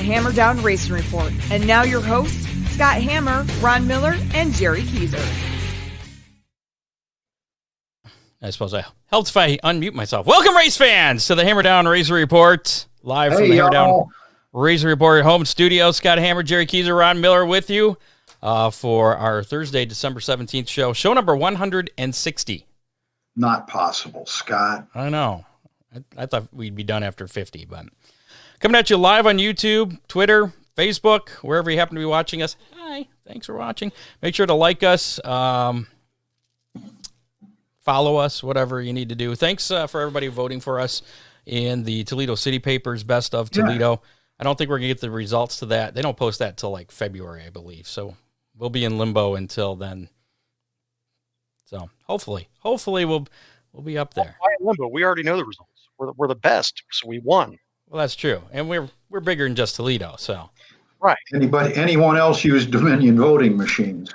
Hammer Down Racing Report. And now your hosts, Scott Hammer, Ron Miller, and Jerry Keyser. I suppose I helped if I unmute myself. Welcome, race fans, to the Hammer Down Racing Report, live from the Hammer Down Racing Report home studio. Scott Hammer, Jerry Keyser, Ron Miller with you for our Thursday, December 17th show number 160. Not possible, Scott. I know. I thought we'd be done after 50, but coming at you live on YouTube, Twitter, Facebook, wherever you happen to be watching us. Hi, thanks for watching. Make sure to like us, follow us, whatever you need to do. Thanks for everybody voting for us in the Toledo City Paper's Best of Toledo. Yeah. I don't think we're going to get the results to that. They don't post that till like February, I believe. So we'll be in limbo until then. So hopefully we'll be up there. Why in limbo? We already know the results. We're the best, so we won. Well, that's true, and we're bigger than just Toledo, so. Right. Anyone else use Dominion voting machines?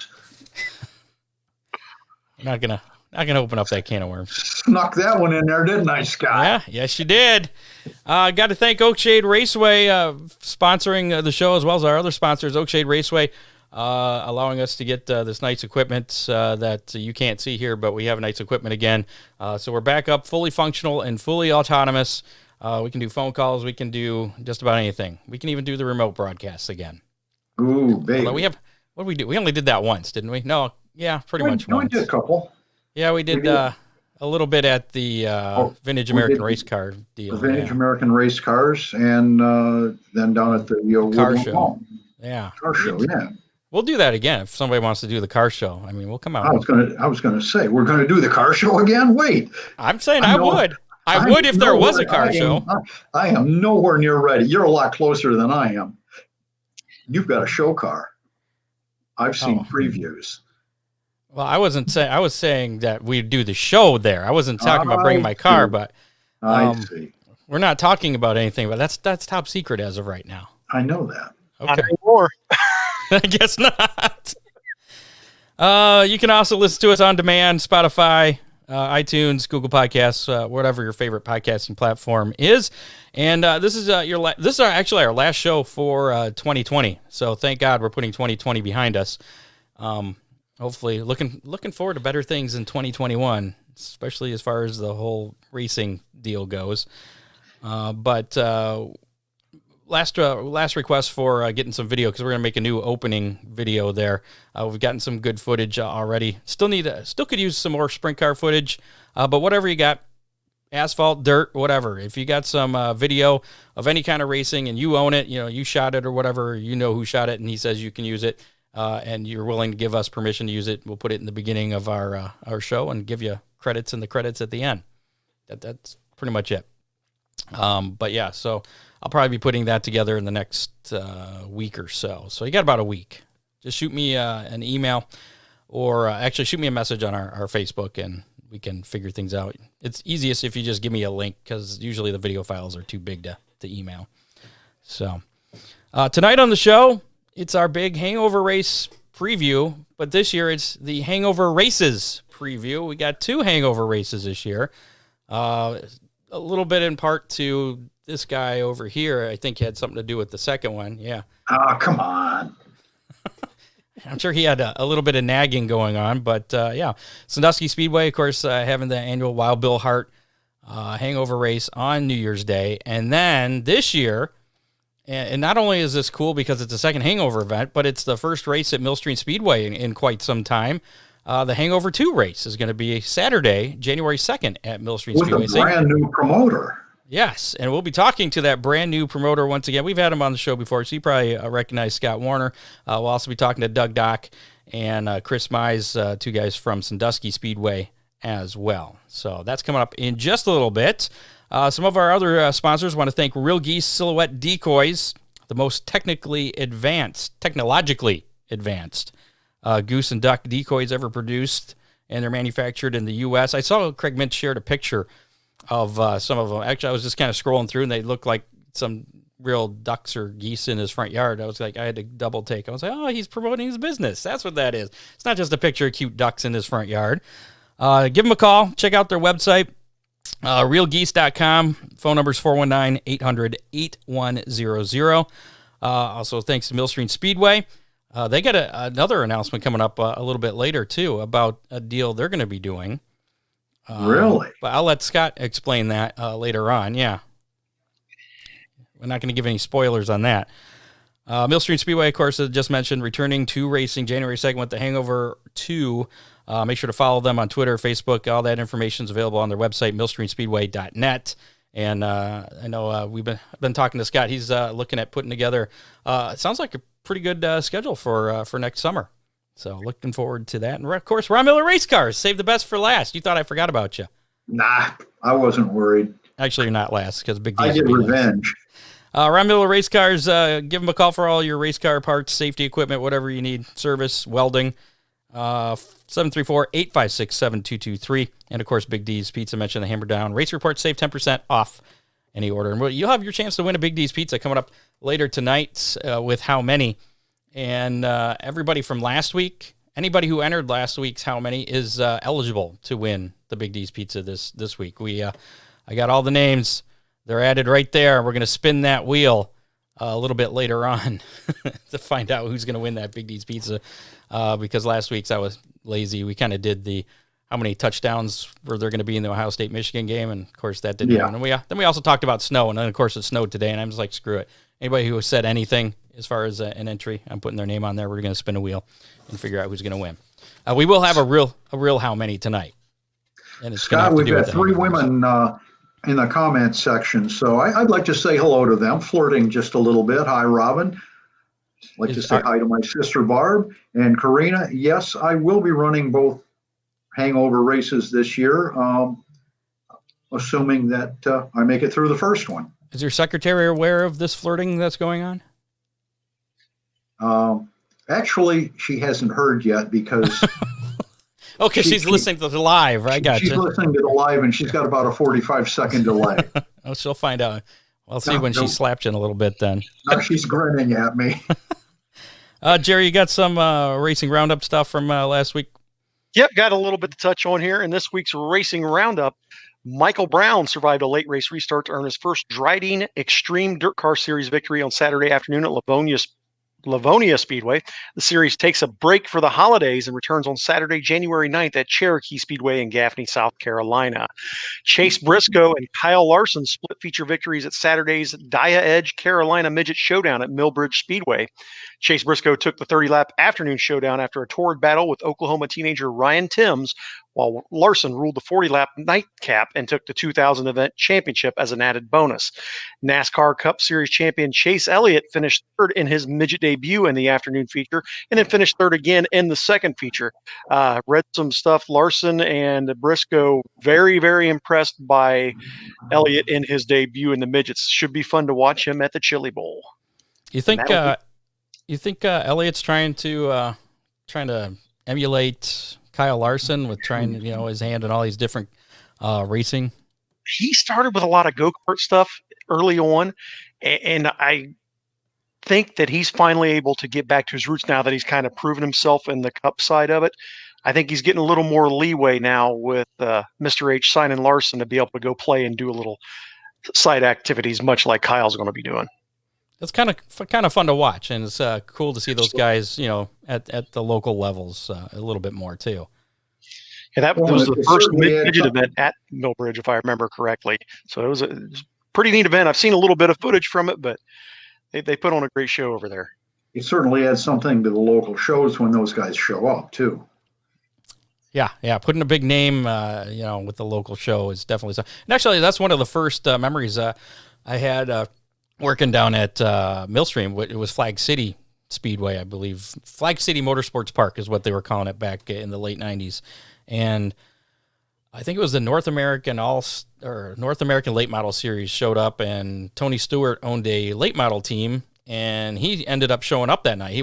Not gonna open up that can of worms. Snuck that one in there, didn't I, Scott? Yeah, yes, you did. Got to thank Oakshade Raceway sponsoring the show, as well as our other sponsors, Oakshade Raceway, allowing us to get this night's equipment that you can't see here, but we have night's equipment again. So we're back up, fully functional and fully autonomous. We can do phone calls. We can do just about anything. We can even do the remote broadcasts again. Ooh, baby. What did we do? We only did that once, didn't we? No, yeah, pretty much once. We did a couple. Yeah, we did a little bit at the Vintage American Race Car deal. The Vintage American Race Cars, and then down at the car show. Home. Yeah. Car show, yeah. We'll do that again if somebody wants to do the car show. I mean, we'll come out. I was gonna say we're gonna do the car show again. Wait. I'm saying I would. I would if there was a car show. I am nowhere near ready. You're a lot closer than I am. You've got a show car. I've seen previews. Well, I wasn't saying. I was saying that we'd do the show there. I wasn't talking about bringing my car, but I see. We're not talking about anything. But that's top secret as of right now. I know that. Okay. Not anymore. I guess not. You can also listen to us on demand, Spotify, iTunes, Google Podcasts, whatever your favorite podcasting platform is. And this is actually our last show for 2020. So thank God we're putting 2020 behind us. Hopefully, looking forward to better things in 2021, especially as far as the whole racing deal goes. But last request for getting some video, because we're gonna make a new opening video there. We've gotten some good footage already. Still could use some more sprint car footage, but whatever you got, asphalt, dirt, whatever. If you got some video of any kind of racing and you own it, you shot it or whatever, you know who shot it, and he says you can use it, and you're willing to give us permission to use it, we'll put it in the beginning of our show and give you credits and the credits at the end. That's pretty much it. But yeah, so I'll probably be putting that together in the next week or so. So you got about a week. Just shoot me an email, or actually shoot me a message on our Facebook, and we can figure things out. It's easiest if you just give me a link, because usually the video files are too big to email. So tonight on the show, it's our big Hangover race preview, but this year it's the Hangover races preview. We got 2 Hangover races this year. A little bit in part to this guy over here. I think he had something to do with the second one. Yeah. Oh, come on. I'm sure he had a little bit of nagging going on, but yeah. Sandusky Speedway, of course, having the annual Wild Bill Hart Hangover race on New Year's Day. And then this year, and not only is this cool because it's a second Hangover event, but it's the first race at Millstream Speedway in quite some time. The Hangover 2 race is going to be Saturday, January 2nd at Millstream Speedway. With a brand new promoter. Yes, and we'll be talking to that brand new promoter once again. We've had him on the show before, so you probably recognize Scott Warner. We'll also be talking to Doug Dock and Chris Mize, 2 guys from Sandusky Speedway as well. So that's coming up in just a little bit. Some of our other sponsors want to thank Real Geese Silhouette Decoys, the most technologically advanced goose and duck decoys ever produced, and they're manufactured in the U.S. I saw Craig Mintz shared a picture of some of them. Actually, I was just kind of scrolling through, and they looked like some real ducks or geese in his front yard. I was like, I had to double take. I was like, oh, he's promoting his business. That's what that is. It's not just a picture of cute ducks in his front yard. Give them a call. Check out their website. realgeese.com. Phone number is 419-800-8100. Also, thanks to Millstream Speedway. They got another announcement coming up a little bit later, too, about a deal they're going to be doing. Really? But I'll let Scott explain that later on. Yeah. We're not going to give any spoilers on that. Millstream Speedway, of course, as just mentioned, returning to racing January 2nd with the Hangover 2. Make sure to follow them on Twitter, Facebook. All that information is available on their website, millstreamspeedway.net. And I know we've been talking to Scott. He's looking at putting together, it sounds like a pretty good schedule for next summer. So looking forward to that. And, of course, Ron Miller Race Cars. Save the best for last. You thought I forgot about you. Nah, I wasn't worried. Actually, you're not last because Big D. I get revenge. Ron Miller Race Cars, give them a call for all your race car parts, safety equipment, whatever you need, service, welding, 734-856-7223. And, of course, Big D's Pizza, mentioned the Hammer Down. Race Report, save 10% off any order. And you'll have your chance to win a Big D's Pizza coming up later tonight with How Many. And everybody from last week, anybody who entered last week's How Many is eligible to win the Big D's Pizza this week. I got all the names. They're added right there. We're going to spin that wheel a little bit later on to find out who's going to win that Big D's Pizza. Because last week's I was lazy. We kind of did the how many touchdowns were there going to be in the Ohio State-Michigan game, and of course that didn't happen. And then we also talked about snow, and then of course it snowed today, and I'm just like, screw it. Anybody who said anything as far as an entry, I'm putting their name on there. We're going to spin a wheel and figure out who's going to win. We will have a real how many tonight. And it's Scott, we've got 3 women in the comments section, so I'd like to say hello to them, flirting just a little bit. Hi, Robin. I'd like to say hi to my sister, Barb. And Karina, yes, I will be running both Hangover races this year, assuming that I make it through the first one. Is your secretary aware of this flirting that's going on? Actually, she hasn't heard yet because... Okay, she's listening to the live. I got you. She's listening to the live, and she's got about a 45-second delay. Oh, she'll find out. I'll see when she slapped you in a little bit then. Now she's grinning at me. Jerry, you got some racing roundup stuff from last week? Yep, got a little bit to touch on here. In this week's racing roundup, Michael Brown survived a late race restart to earn his first Dryden Extreme Dirt Car Series victory on Saturday afternoon at Livonia Speedway. The series takes a break for the holidays and returns on Saturday, January 9th at Cherokee Speedway in Gaffney, South Carolina. Chase Briscoe and Kyle Larson split feature victories at Saturday's Dia Edge Carolina Midget Showdown at Millbridge Speedway. Chase Briscoe took the 30-lap afternoon showdown after a torrid battle with Oklahoma teenager Ryan Timms, while Larson ruled the 40-lap nightcap and took the 2000 event championship as an added bonus. NASCAR Cup Series champion Chase Elliott finished third in his midget debut in the afternoon feature, and then finished third again in the second feature. Read some stuff. Larson and Briscoe very, very impressed by Elliott in his debut in the midgets. Should be fun to watch him at the Chili Bowl. You think Elliott's trying to emulate Kyle Larson with trying, his hand in all these different racing? He started with a lot of go-kart stuff early on, and I think that he's finally able to get back to his roots now that he's kind of proven himself in the Cup side of it. I think he's getting a little more leeway now with Mr. H signing Larson to be able to go play and do a little side activities, much like Kyle's going to be doing. It's kind of fun to watch, and it's cool to see those guys, at the local levels a little bit more too. Yeah, that was the first midget event at Millbridge, if I remember correctly. So it was a pretty neat event. I've seen a little bit of footage from it, but they put on a great show over there. It certainly adds something to the local shows when those guys show up too. Yeah, putting a big name, with the local show is definitely something. And actually, that's one of the first memories I had. Working down at Millstream. It was Flag City Speedway, I believe. Flag City Motorsports Park is what they were calling it back in the late 90s. And I think it was the North American Late Model Series showed up, and Tony Stewart owned a late model team, and he ended up showing up that night. He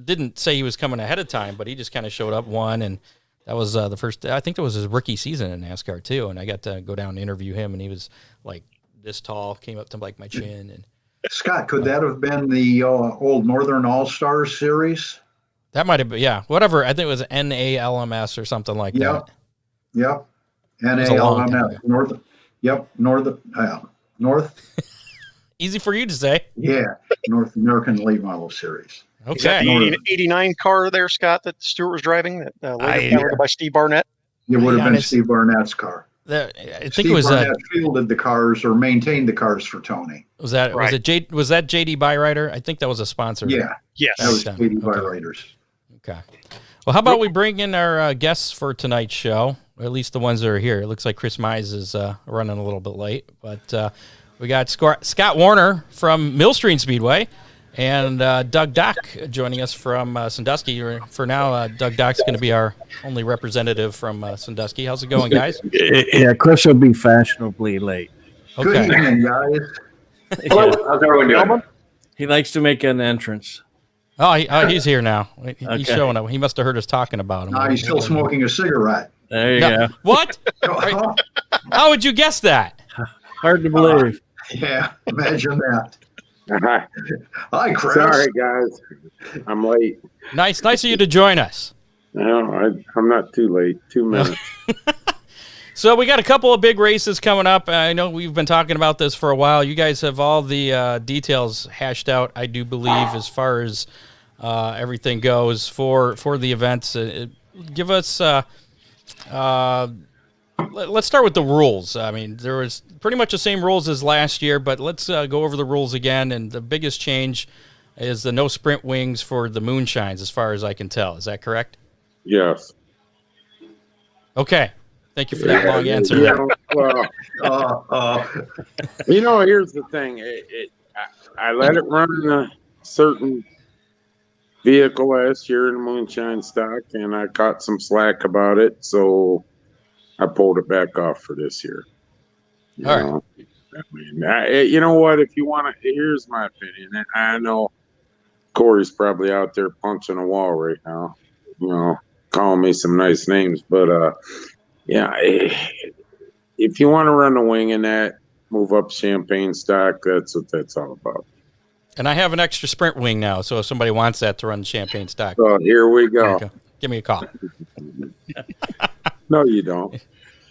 didn't say he was coming ahead of time, but he just kind of showed up, won, and that was the first. I think it was his rookie season in NASCAR too, and I got to go down and interview him, and he was like this tall, came up to like my chin, and Scott, could that have been the old Northern All-Stars series? That might have been, yeah. Whatever. I think it was NALMS or something like that. Yep. NALMS. North. Yep. North. Easy for you to say. Yeah. North American Late Model Series. Is that Okay. the 89 car there, Scott, that Stewart was driving? That later I- piloted by Steve Barnett? It would have been honest- Steve Barnett's car. I think Steve it was Barnett fielded the cars or maintained the cars for Tony. was that JD Byrider? I think that was a sponsor. Yeah, Yes. that was Okay. Katie by Raiders. Okay. Well, how about we bring in our guests for tonight's show? Or at least the ones that are here. It looks like Chris Mize is running a little bit late, but we got Scott Warner from Millstream Speedway and Doug Dock joining us from Sandusky. For now, Doug Dock's going to be our only representative from Sandusky. How's it going, guys? Yeah, Chris will be fashionably late. Good Okay. evening, guys. Hello, how's everyone doing? He likes to make an entrance. Oh, he's here now. He's Okay. showing up. He must have heard us talking about him. He's still smoking a cigarette. There you No. go. What? How would you guess that? Hard to believe. Yeah, imagine that. Hi. Hi, Chris. Sorry, guys. I'm late. Nice of you to join us. No, I'm not too late. 2 minutes. So we got a couple of big races coming up. I know we've been talking about this for a while. You guys have all the details hashed out, I do believe, as far as everything goes for the events. Give us. Let's start with the rules. I mean, there was pretty much the same rules as last year, but let's go over the rules again. And the biggest change is the no sprint wings for the moonshines, as far as I can tell. Is that correct? Yes. Okay. Thank you for that long answer. Yeah, well, here's the thing. I let it run in a certain vehicle last year in the moonshine stock, and I caught some slack about it, so I pulled it back off for this year. All right. I mean, you know what? If you want to, here's my opinion. I know Corey's probably out there punching a wall right now, calling me some nice names, but yeah, if you want to run the wing in that, move up champagne stock. That's what that's all about. And I have an extra sprint wing now, so if somebody wants that to run champagne stock, So here we go. okay, give me a call. No, you don't.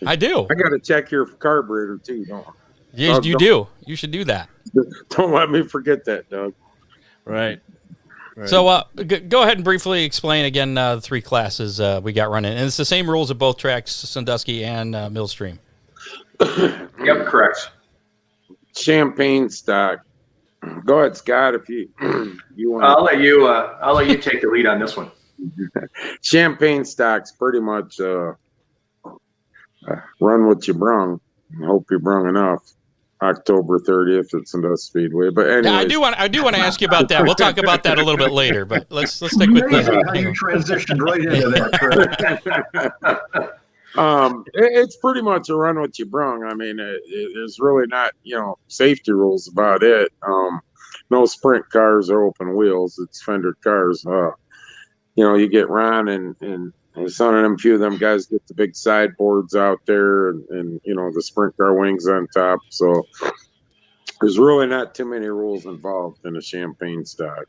I do. I got to check your carburetor too. Don't You do. You should do that. don't let me forget that, Doug. Right. So go ahead and briefly explain again the three classes we got running. And it's the same rules at both tracks, Sandusky and Millstream. Yep, correct. Champagne stock. Go ahead, Scott. If you want, I'll let you take the lead on this one. Champagne stock's pretty much run what you brung. I hope you brung enough. October 30th at Sandusky Speedway. But anyway, Yeah, I do want to ask you about that. We'll talk about that a little bit later. But let's stick with Amazing how you the. transitioned right into that, Chris. It's pretty much a run what you brung. I mean, there's really not, safety rules about it. No sprint cars or open wheels. It's fender cars. You get Ron and some of them, few of them guys get the big sideboards out there and the sprint car wings on top. So there's really not too many rules involved in a champagne stock.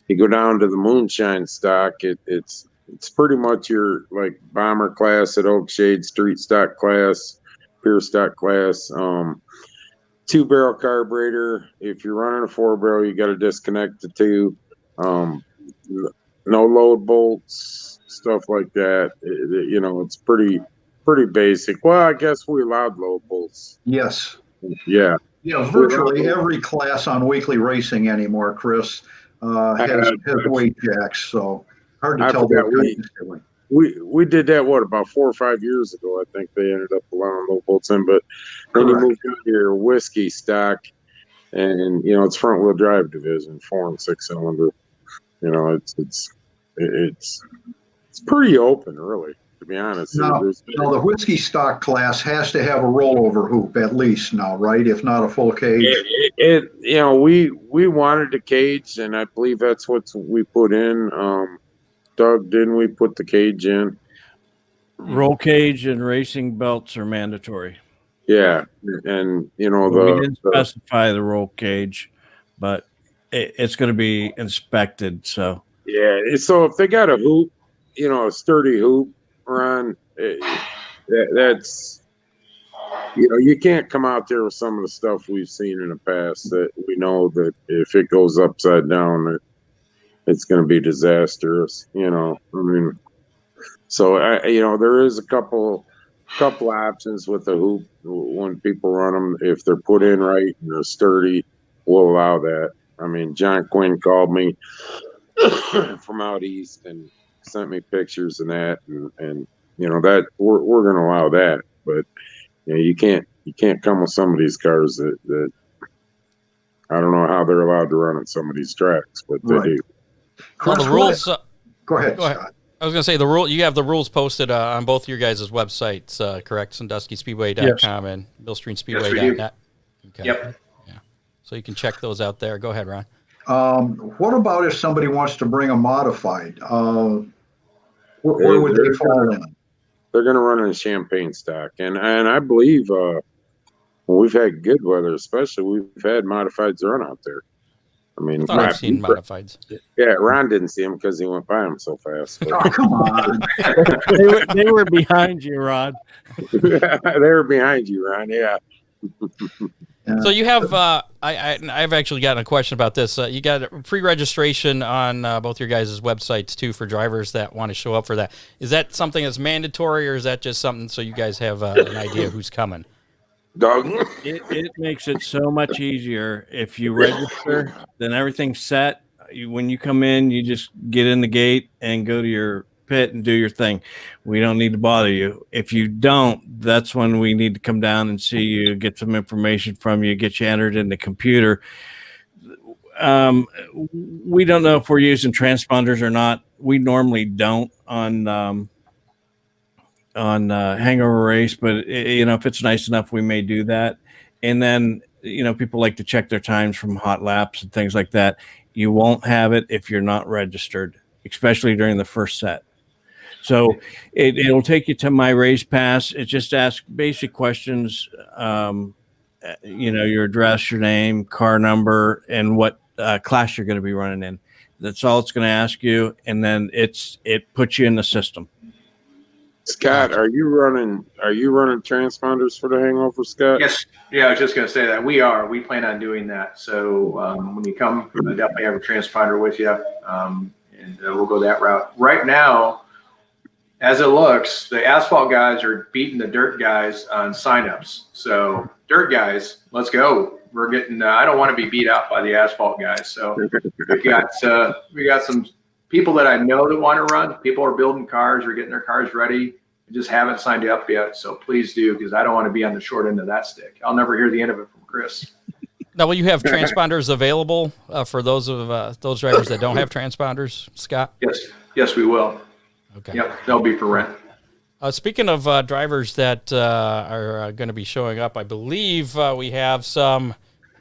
You go down to the moonshine stock, it's pretty much your like bomber class at Oakshade, street stock class, pure stock class, 2-barrel carburetor. If you're running a 4-barrel, you got to disconnect the two. No load bolts, stuff like that. It's pretty basic. Well, I guess we allowed load bolts. Yes. Yeah. Virtually every class on weekly racing anymore, Chris, has weight jacks. So hard to tell what guys are doing. We did that, about 4 or 5 years ago. I think they ended up allowing load bolts in. But then you move to your whiskey stock, and, it's front-wheel drive division, 4 and 6-cylinder. It's pretty open, really, to be honest. No, the whiskey stock class has to have a rollover hoop at least now, right? If not a full cage. We wanted a cage, and I believe that's what we put in. Doug, didn't we put the cage in? Roll cage and racing belts are mandatory. Yeah, and we didn't specify the roll cage, but it's going to be inspected. So yeah, so if they got a hoop, a sturdy hoop, Ron, that's you can't come out there with some of the stuff we've seen in the past that we know that if it goes upside down, it's going to be disastrous. I mean, so there is a couple options with the hoop when people run them. If they're put in right and they're sturdy, we'll allow that. I mean, John Quinn called me from out east and sent me pictures and that, and that we're going to allow that, but you can't come with some of these cars that I don't know how they're allowed to run on some of these tracks, but they do. Well, the rules. Go ahead, Go ahead. Scott. I was going to say you have the rules posted on both your guys' websites, correct? SanduskySpeedway.com and MillstreamSpeedway.net. Okay. Yep. Yeah. So you can check those out there. Go ahead, Ron. What about if somebody wants to bring a modified? Where would they fall in? They're going to run in champagne stock, and I believe we've had good weather, especially we've had modifieds run out there. I mean, I've seen modifieds. Yeah, Ron didn't see him because he went by him so fast. Oh, come on. They were behind you, Rod. They were behind you, Ron. Yeah. So you have, I've actually gotten a question about this. You got pre-registration on both your guys' websites too for drivers that want to show up for that. Is that something that's mandatory, or is that just something so you guys have an idea who's coming? Doug? It makes it so much easier if you register. Then everything's set. When you come in, you just get in the gate and go to your pit and do your thing. We don't need to bother you. If you don't, that's when we need to come down and see you, get some information from you, get you entered in the computer. We don't know if we're using transponders or not. We normally don't on Hangover race, but if it's nice enough, we may do that. And then people like to check their times from hot laps and things like that. You won't have it if you're not registered, especially during the first set. So it'll take you to my race pass. It just asks basic questions, your address, your name, car number, and what class you're going to be running in. That's all it's going to ask you, and then it puts you in the system. Scott, are you running transponders for the Hangover, Scott? Yes. Yeah, I was just going to say that we are. We plan on doing that. So when you come, definitely have a transponder with you, and we'll go that route. Right now, as it looks, the asphalt guys are beating the dirt guys on signups. So dirt guys, let's go. We're getting. I don't want to be beat out by the asphalt guys. So we got some people that I know that want to run. People are building cars or getting their cars ready. I just haven't signed up yet. So please do, because I don't want to be on the short end of that stick. I'll never hear the end of it from Chris. Now, will you have transponders available for those drivers that don't have transponders, Scott? Yes, we will. Okay. Yep, they'll be for rent. Speaking of drivers that are going to be showing up, I believe we have some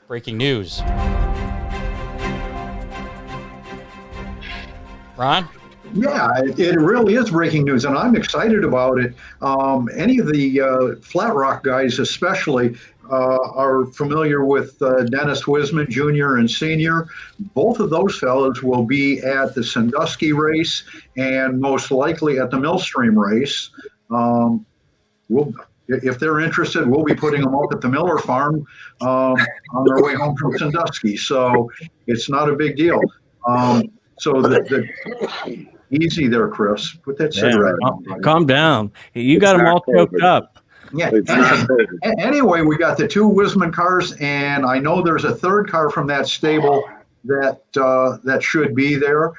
breaking news. Ron? Yeah, it really is breaking news, and I'm excited about it. Any of the Flat Rock guys especially are familiar with Dennis Wisman, Jr. and Sr. Both of those fellows will be at the Sandusky race and most likely at the Millstream race. If they're interested, we'll be putting them up at the Miller farm on their way home from Sandusky. So it's not a big deal. Easy there, Chris. Put that cigarette on. Calm down. You got them all choked up. Yeah. Anyway, we got the two Wisman cars, and I know there's a third car from that stable that should be there.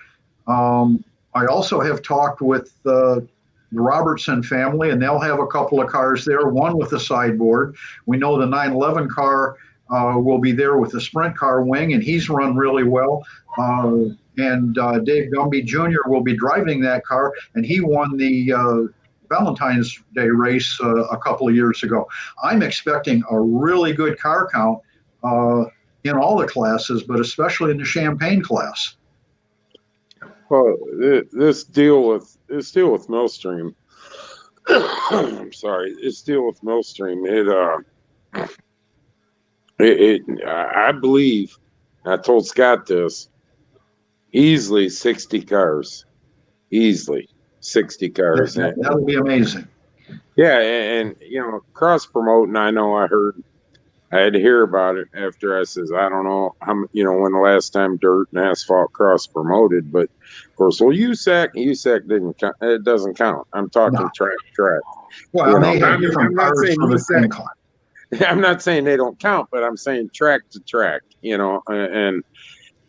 I also have talked with the Robertson family, and they'll have a couple of cars there, one with a sideboard. We know the 911 car will be there with the sprint car wing, and he's run really well. And Dave Gumby Jr. will be driving that car, and he won the Valentine's Day race a couple of years ago. I'm expecting a really good car count in all the classes, but especially in the Champagne class. Well, this deal with Millstream. I'm sorry, this deal with Millstream. I believe. I told Scott this. Easily 60 cars. Easily 60 cars. That'll be amazing. Yeah, and cross promoting. I know I had to hear about it after I says I don't know how when the last time dirt and asphalt cross promoted, but of course, well, USAC didn't count. It doesn't count. I'm talking track. Well, they have different cars for the same class. I'm not saying they don't count, but I'm saying track to track. And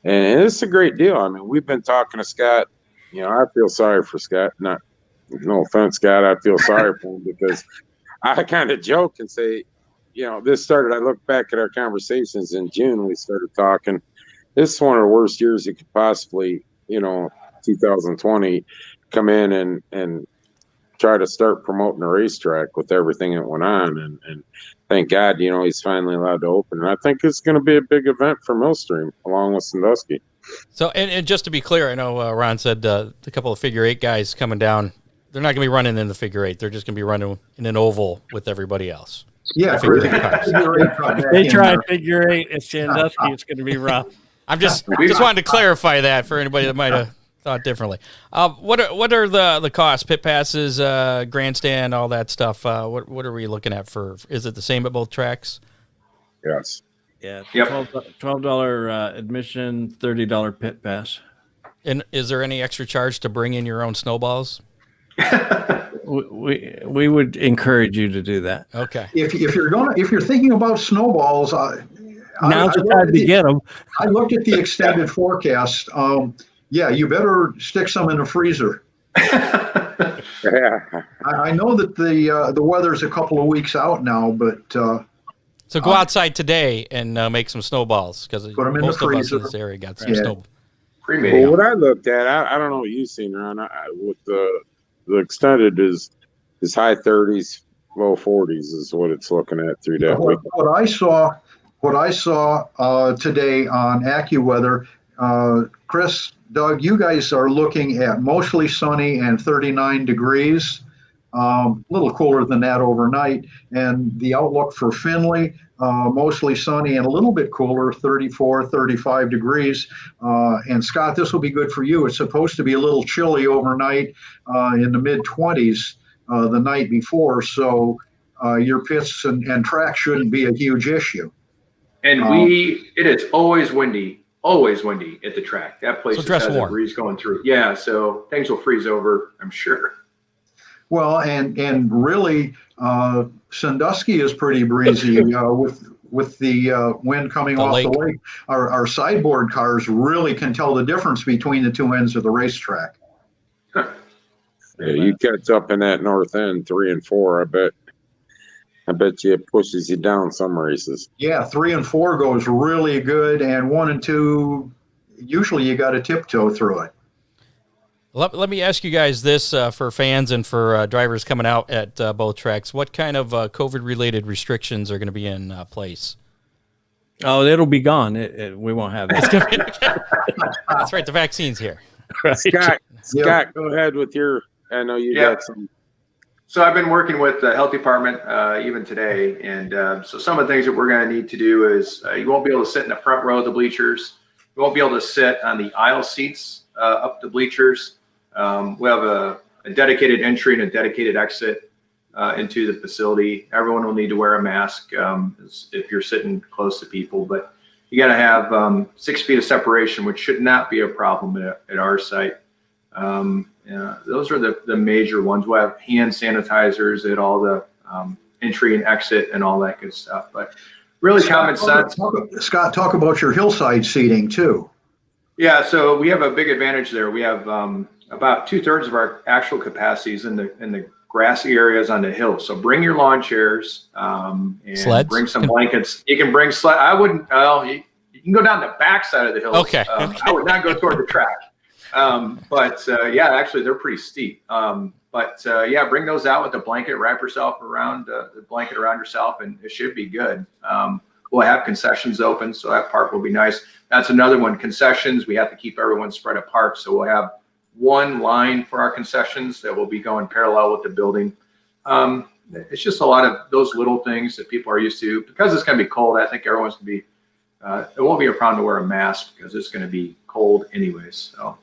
it's a great deal. I mean, we've been talking to Scott. I feel sorry for Scott. No offense, Scott. I feel sorry for him because I kind of joke and say, this started. I look back at our conversations in June. We started talking. This is one of the worst years you could possibly, 2020, come in and try to start promoting a racetrack with everything that went on. And thank God, he's finally allowed to open. And I think it's going to be a big event for Millstream along with Sandusky. So, and just to be clear, I know Ron said a couple of figure eight guys coming down. They're not going to be running in the figure eight. They're just going to be running in an oval with everybody else. Yeah, if they try figure eight at Sandusky, it's going to be rough. I'm just wanted to clarify that for anybody that might have thought differently. What are the costs? Pit passes, grandstand, all that stuff. What are we looking at for? Is it the same at both tracks? Yes. Yeah. Yep. $12 admission, $30 pit pass. And is there any extra charge to bring in your own snowballs? We would encourage you to do that. Okay. If you're thinking about snowballs, now's the time to get them. I looked at the extended forecast. Yeah, you better stick some in the freezer. Yeah. I know that the weather's a couple of weeks out now, but so go outside today and make some snowballs because most of us in this area got some snowballs. Well, what I looked at, I don't know what you've seen, Ron. With the extended is high 30s, low 40s is what it's looking at through that week. What I saw today on AccuWeather, Chris, Doug, you guys are looking at mostly sunny and 39 degrees. A little cooler than that overnight. And the outlook for Findlay, mostly sunny and a little bit cooler, 34, 35 degrees. And Scott, this will be good for you. It's supposed to be a little chilly overnight in the mid-20s the night before. So your pits and track shouldn't be a huge issue. And it is always windy at the track. That place so just has a breeze going through. Yeah, so things will freeze over, I'm sure. Well, and really, Sandusky is pretty breezy with the wind coming off the lake. Our sideboard cars really can tell the difference between the two ends of the racetrack. Yeah, you catch up in that north end, 3 and 4. I bet you it pushes you down some races. Yeah, 3 and 4 goes really good, and 1 and 2, usually you got to tiptoe through it. Let me ask you guys this for fans and for drivers coming out at both tracks. What kind of COVID-related restrictions are going to be in place? Oh, it'll be gone. We won't have that. That's right. The vaccine's here. Right. Scott, go ahead with your. I know you got some. So I've been working with the health department even today, and so some of the things that we're going to need to do is you won't be able to sit in the front row of the bleachers. You won't be able to sit on the aisle seats up the bleachers. We have a dedicated entry and a dedicated exit into the facility. Everyone will need to wear a mask if you're sitting close to people, but you got to have 6 feet of separation, which should not be a problem at our site. Those are the major ones. We'll have hand sanitizers at all the entry and exit and all that good stuff, but really common sense. Scott, talk about your hillside seating too. Yeah, so we have a big advantage there. We have about 2/3 of our actual capacities in the grassy areas on the hill. So bring your lawn chairs and sleds? Bring some blankets. You can bring sled. I wouldn't. You can go down the back side of the hill. Okay. I would not go toward the track. Yeah, actually they're pretty steep. Yeah, bring those out with a blanket. Wrap yourself around the blanket around yourself, and it should be good. We'll have concessions open, so that part will be nice. That's another one. Concessions, we have to keep everyone spread apart, so we'll have one line for our concessions that will be going parallel with the building. It's just a lot of those little things that people are used to. Because it's going to be cold, I think everyone's going to be, it won't be a problem to wear a mask because it's going to be cold anyways. So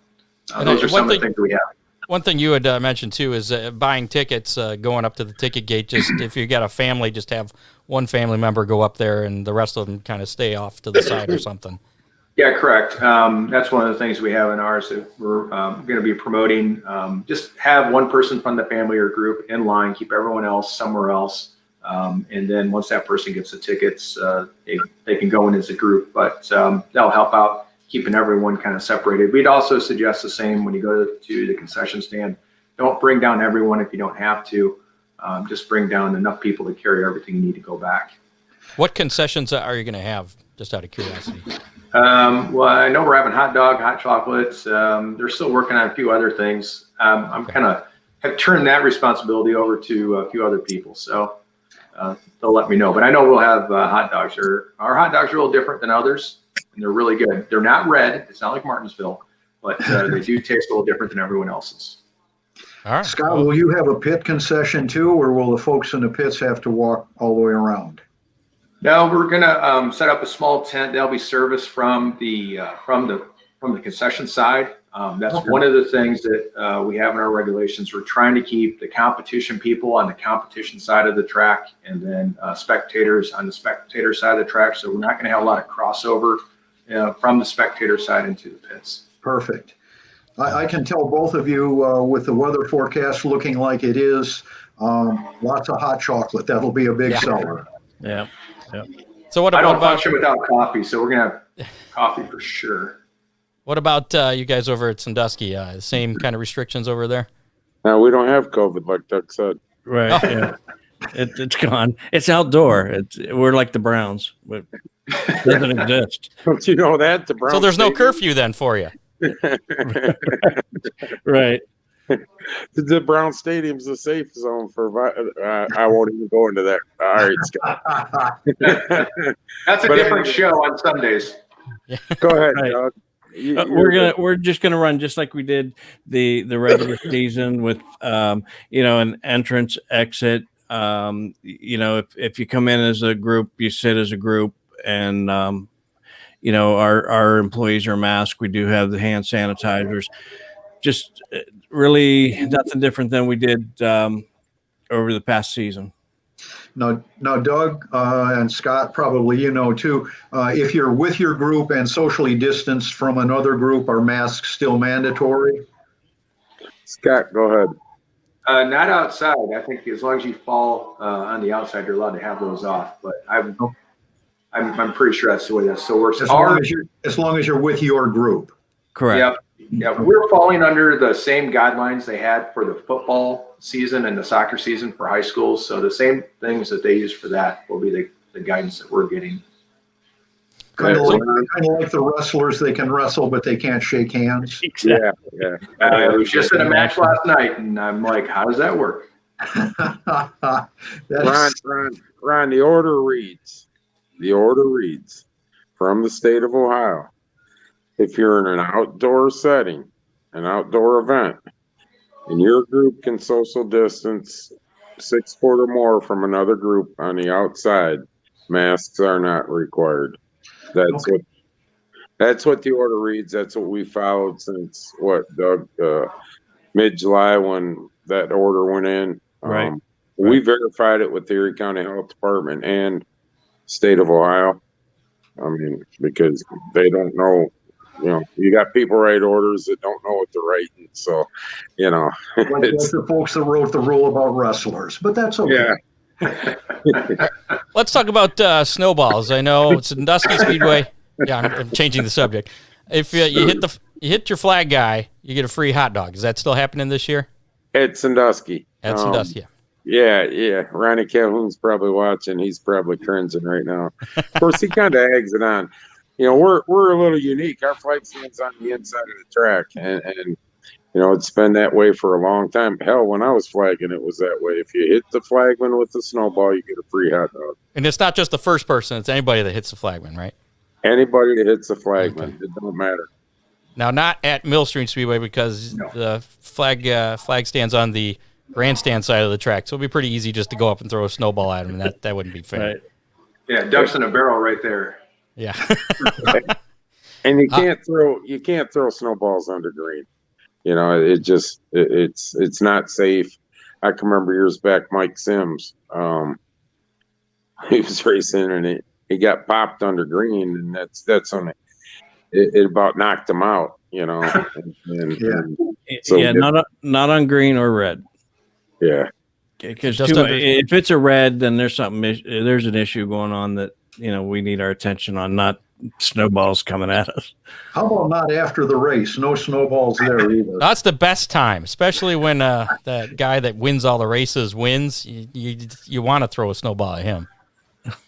those are some of the things we have. One thing you had mentioned too is buying tickets, going up to the ticket gate. Just if you got a family, just have one family member go up there, and the rest of them kind of stay off to the side or something. Yeah, correct. That's one of the things we have in ours that we're going to be promoting. Just have one person from the family or group in line, keep everyone else somewhere else. And then once that person gets the tickets, they can go in as a group, but that'll help out keeping everyone kind of separated. We'd also suggest the same when you go to the concession stand. Don't bring down everyone if you don't have to. Just bring down enough people to carry everything you need to go back. What concessions are you going to have, just out of curiosity? Well, I know we're having hot dog, hot chocolates. They're still working on a few other things. I'm kind of have turned that responsibility over to a few other people. So they'll let me know. But I know we'll have hot dogs. Our hot dogs are a little different than others, and they're really good. They're not red. It's not like Martinsville, but they do taste a little different than everyone else's. All right. Scott, will you have a pit concession too, or will the folks in the pits have to walk all the way around? No, we're gonna set up a small tent. They'll be serviced from the concession side. That's Okay. one of the things that we have in our regulations. We're trying to keep the competition people on the competition side of the track, and then spectators on the spectator side of the track. So we're not going to have a lot of crossover from the spectator side into the pits. Perfect. I can tell both of you with the weather forecast looking like it is, lots of hot chocolate. That'll be a big seller. Yeah. So what I don't about function without coffee, so we're gonna have coffee for sure. what about you guys over at Sandusky? The same kind of restrictions over there? Now we don't have COVID, like Doug said. Right. Yeah. It's gone. It's outdoor. We're like the Browns. It doesn't exist. Don't you know that? The Browns So there's no Stadium- curfew then for you. Right. The Brown Stadium's a safe zone for. I won't even go into that. All right, Scott. That's a But different anyway. show on Sundays. Go ahead, Right. Doug. We're just gonna run just like we did the regular season with an entrance, exit. If you come in as a group, you sit as a group, and our employees are masked. We do have the hand sanitizers. Just really nothing different than we did over the past season. Now, Doug and Scott, probably too, if you're with your group and socially distanced from another group, are masks still mandatory? Scott, go ahead. Not outside. I think as long as you fall on the outside, you're allowed to have those off. But I'm pretty sure that's the way that still works. As long as you're with your group. Correct. Yep. Yeah, we're falling under the same guidelines they had for the football season and the soccer season for high schools. So the same things that they use for that will be the guidance that we're getting. Kind of like the wrestlers, they can wrestle, but they can't shake hands. Yeah. I was just in a match last night, and I'm like, how does that work? Ron, the order reads from the state of Ohio. If you're in an outdoor setting, an outdoor event, and your group can social distance 6 feet or more from another group on the outside, masks are not required. That's what the order reads. That's what we followed since Doug, mid-July when that order went in. Right. We verified it with the Erie County Health Department and state of Ohio. I mean, because they don't know. You got people write orders that don't know what they're writing. So, Like the folks that wrote the rule about wrestlers, but that's okay. yeah. Let's talk about snowballs. I know it's Sandusky Speedway. Yeah, I'm changing the subject. If you hit your flag guy, you get a free hot dog. Is that still happening this year? At Sandusky. At Sandusky. Yeah. Ronnie Calhoun's probably watching. He's probably cringing right now. Of course, he kind of eggs it on. We're a little unique. Our flag stands on the inside of the track, and it's been that way for a long time. Hell, when I was flagging, it was that way. If you hit the flagman with the snowball, you get a free hot dog. And it's not just the first person; it's anybody that hits the flagman, right? Anybody that hits the flagman, it don't matter. Now, not at Millstream Speedway because the flag stands on the grandstand side of the track, so it'd be pretty easy just to go up and throw a snowball at him, and that wouldn't be fair. Right. Yeah, ducks in a barrel right there. Yeah. And you can't throw snowballs under green. It's not safe. I can remember years back, Mike Sims, he was racing and he got popped under green, and that's when it about knocked him out, not on green or red. Yeah. Because if it's a red, then there's an issue going on that we need our attention on, not snowballs coming at us. How about not after the race? No snowballs there either. That's the best time, especially when that guy that wins all the races wins. You want to throw a snowball at him.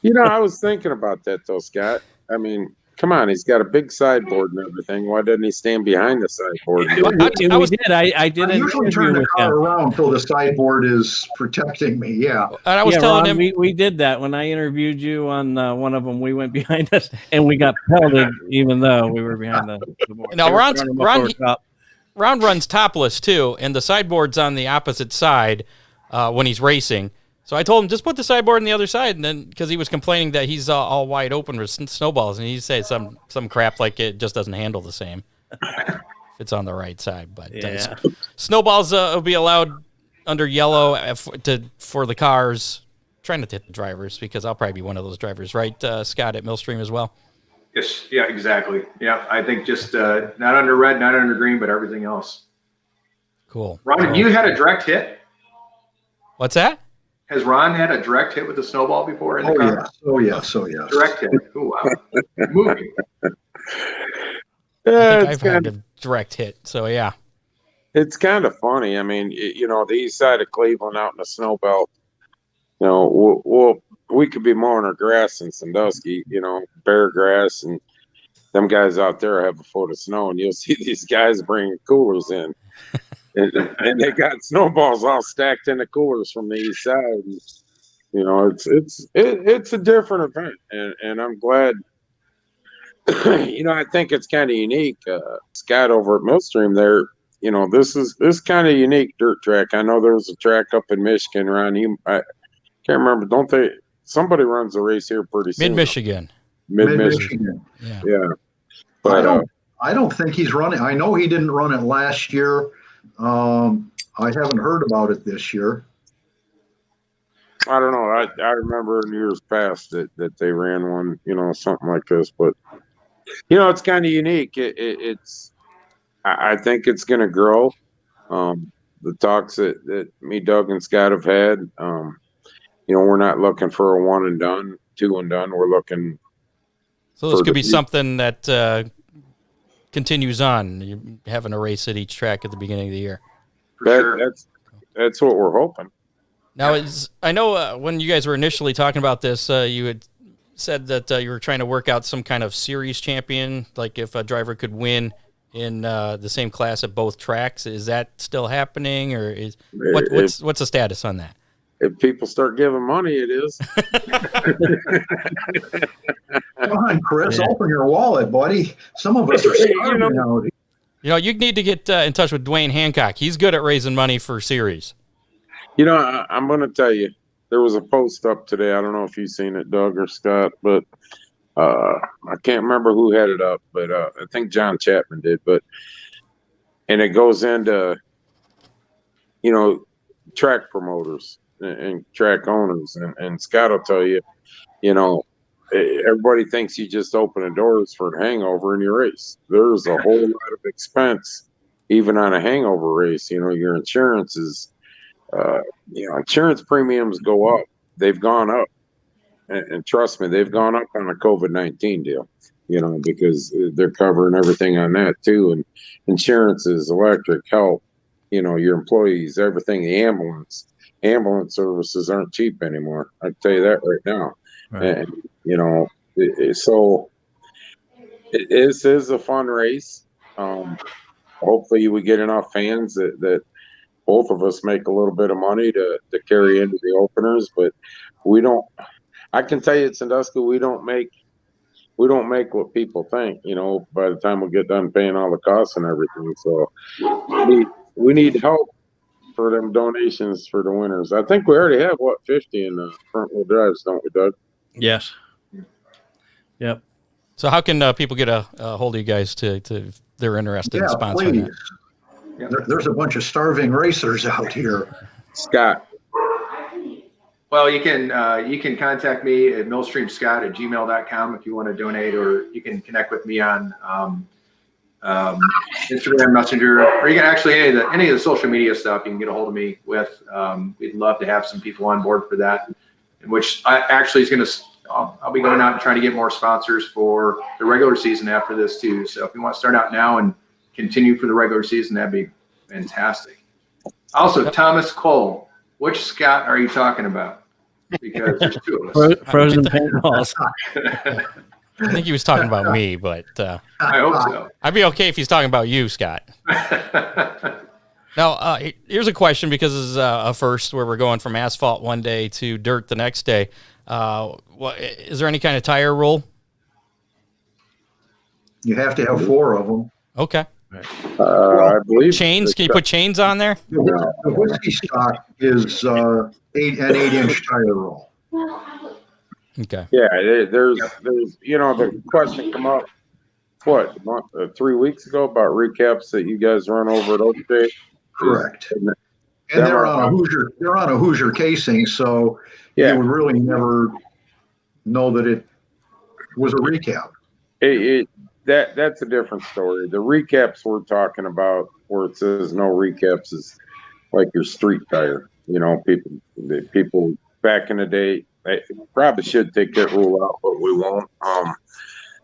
I was thinking about that though, Scott. I mean, come on, he's got a big sideboard and everything. Why doesn't he stand behind the sideboard? I did. I usually turn the car around until the sideboard is protecting me. Yeah. And I was telling him we did that when I interviewed you on one of them. We went behind us and we got pelted, even though we were behind the board. Now Ron runs topless too, and the sideboard's on the opposite side when he's racing. So I told him, just put the sideboard on the other side, and then because he was complaining that he's all wide open with snowballs, and he said some crap like it just doesn't handle the same if it's on the right side. But snowballs will be allowed under yellow for the cars. Trying not to hit the drivers because I'll probably be one of those drivers, right, Scott, at Millstream as well? Yes, yeah, exactly. Yeah, I think just not under red, not under green, but everything else. Cool. Ron, have you had a direct hit? What's that? Has Ron had a direct hit with a snowball before in the car? Oh, yes. Direct hit. Oh, wow. Movie. I think I've had a direct hit, so yeah. It's kind of funny. I mean, the east side of Cleveland out in the snow belt, we could be mowing our grass in Sandusky, bare grass, and them guys out there have a foot of snow, and you'll see these guys bringing coolers in. And they got snowballs all stacked in the coolers from the east side. And, it's a different event, and I'm glad. I think it's kind of unique. Scott over at Millstream there, this is kind of unique dirt track. I know there was a track up in Michigan, Ron. I can't remember. Don't they? Somebody runs a race here pretty soon. Mid-Michigan. Mid-Michigan. Yeah. But I don't think he's running. I know he didn't run it last year. I haven't heard about it this year. I don't know. I remember in years past that they ran one, something like this. But, it's kind of unique. I think it's going to grow. The talks that me, Doug, and Scott have had, we're not looking for a one and done, two and done. We're looking. So this could be something that continues on. You're having a race at each track at the beginning of the year. That's what we're hoping. Now, I know when you guys were initially talking about this, you had said that you were trying to work out some kind of series champion, like if a driver could win in the same class at both tracks. Is that still happening, or what's the status on that? If people start giving money, it is. Come on, Chris, open your wallet, buddy. Some of us are starving out. You need to get in touch with Dwayne Hancock. He's good at raising money for series. I'm going to tell you, there was a post up today. I don't know if you've seen it, Doug or Scott, but I can't remember who had it up, but I think John Chapman did. And it goes into, track promoters and track owners. And Scott will tell you, everybody thinks you just open the doors for a hangover in your race. There's a whole lot of expense, even on a hangover race. Your insurance is, insurance premiums go up. They've gone up. And trust me, they've gone up on the COVID-19 deal, because they're covering everything on that too. And insurances, electric, health, your employees, everything, the ambulance services aren't cheap anymore. I can tell you that right now. Right. And, so this is a fun race. Hopefully we get enough fans that both of us make a little bit of money to carry into the openers, but I can tell you at Sandusky, we don't make what people think, by the time we get done paying all the costs and everything. So we need help for them donations for the winners. I think we already have 50 in the front wheel drives, don't we, Doug? Yes. Yep. So how can people get a hold of you guys to if they're interested in sponsoring that? There's a bunch of starving racers out here. Scott. Well, you can contact me at millstreamscott@gmail.com if you want to donate, or you can connect with me on Instagram Messenger, or you can actually any of the social media stuff you can get a hold of me with. We'd love to have some people on board for that, in which I actually is going to. I'll be going out and trying to get more sponsors for the regular season after this too. So if you want to start out now and continue for the regular season, that'd be fantastic. Also, Thomas Cole, which Scott are you talking about? Because there's two of us. Frozen paintballs. I think he was talking about me, but I hope so. I'd be okay if he's talking about you, Scott. Now, here's a question, because this is a first where we're going from asphalt one day to dirt the next day. Is there any kind of tire rule? You have to have 4 of them. Okay. I believe Chains? Can you put chains on there? The whiskey stock is an 8-inch tire roll. Okay. Yeah, there's the question come up 3 weeks ago about recaps that you guys run over at Oakday. Correct. And they're on a Hoosier casing, so you would really never know that it was a recap. That's a different story. The recaps we're talking about, where it says no recaps, is like your street tire. People back in the day, they probably should take that rule out, but we won't.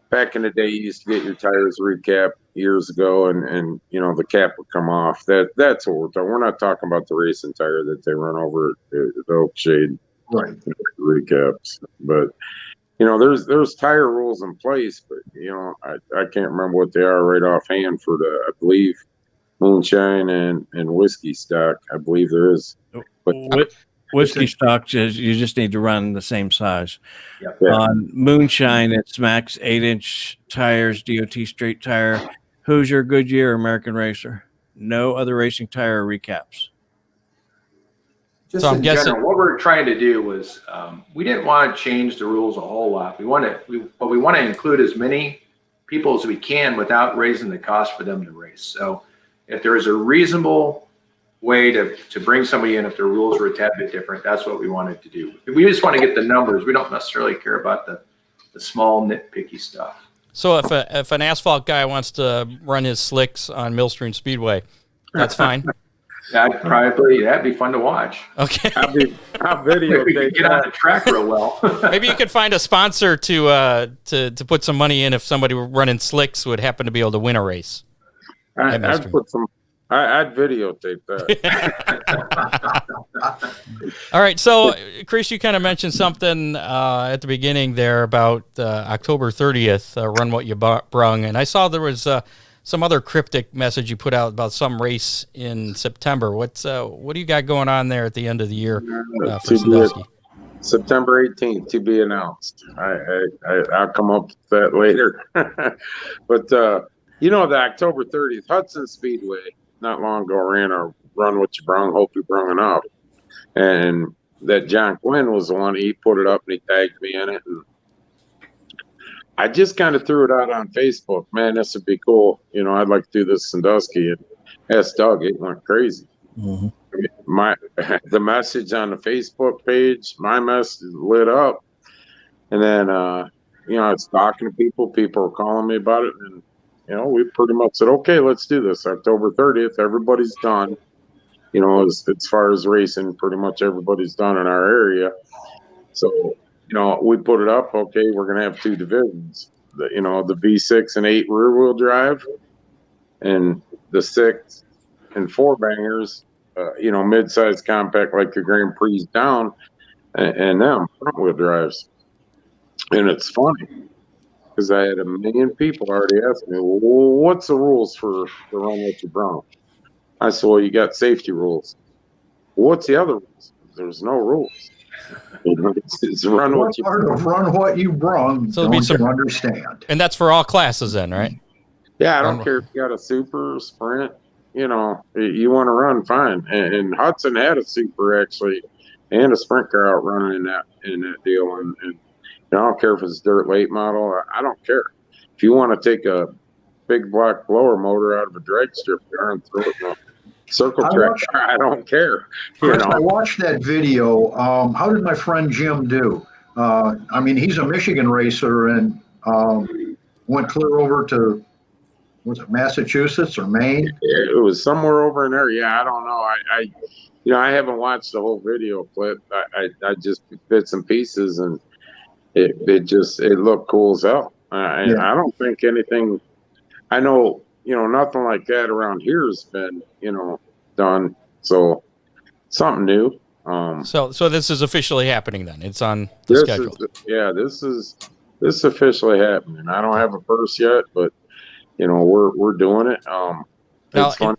Back in the day, you used to get your tires recapped years ago, and the cap would come off. That's what we're talking. We're not talking about the racing tire that they run over at the Oak Shade, right? Recaps, but there's tire rules in place, but I can't remember what they are right offhand for I believe moonshine and whiskey stock. I believe there is, but whiskey stock says you just need to run the same size. Yep. On moonshine, it's max 8-inch tires, DOT straight tire, Hoosier, Goodyear, American Racer. No other racing tire recaps. Just so I'm in guessing general, what we're trying to do was we didn't want to change the rules a whole lot. We want to include as many people as we can without raising the cost for them to race. So if there is a reasonable way to bring somebody in, if the rules were a tad bit different, that's what we wanted to do. We just want to get the numbers. We don't necessarily care about the small nitpicky stuff. So if an asphalt guy wants to run his slicks on Millstream Speedway, that's fine. That'd be fun to watch. Okay. I'll videotape get on the track real well. Maybe you could find a sponsor to put some money in if somebody running slicks would happen to be able to win a race. I'd videotape that. All right. So, Chris, you kind of mentioned something at the beginning there about October 30th, run what you brung. And I saw there was some other cryptic message you put out about some race in September. What do you got going on there at the end of the year for Sandusky? September 18th to be announced. I'll come up with that later. But the October 30th Hudson Speedway not long ago ran a run what you brung, hope you brung enough. And that John Quinn was the one, he put it up and he tagged me in it. And I just kind of threw it out on Facebook. Man, this would be cool. I'd like to do this Sandusky. And asked Doug, it went crazy. Mm-hmm. The message on the Facebook page, my message lit up. And then, I was talking to people. People were calling me about it. And, we pretty much said, okay, let's do this. October 30th, everybody's done. As far as racing, pretty much everybody's done in our area. So, we put it up. Okay, we're going to have 2 divisions. The V6 and 8 rear wheel drive, and the 6 and 4 bangers, mid-sized compact like the Grand Prix down, and them front wheel drives. And it's funny because I had 1 million people already asking me, well, what's the rules for the run what you brung? I said, well, you got safety rules. What's the other rules? There's no rules. It's run what you brung. Run what you brung. So don't you understand? And that's for all classes then, right? Yeah, I don't care if you got a super, sprint. You want to run, fine. And Hudson had a super actually, and a sprint car out running in that deal. And I don't care if it's dirt late model. I don't care. If you want to take a big block blower motor out of a drag strip car and throw it in circle I track. watched- I don't care. Chris, I watched that video. How did my friend Jim do? I mean, he's a Michigan racer and went clear over to, was it Massachusetts or Maine? It was somewhere over in there. Yeah, I don't know. I haven't watched the whole video clip. I just bits and pieces, and it looked cool as hell. I don't think anything. I know, nothing like that around here has been, done. So something new. So this is officially happening then. It's on the schedule. This is officially happening. I don't have a purse yet, but we're doing it. Now, It's fun.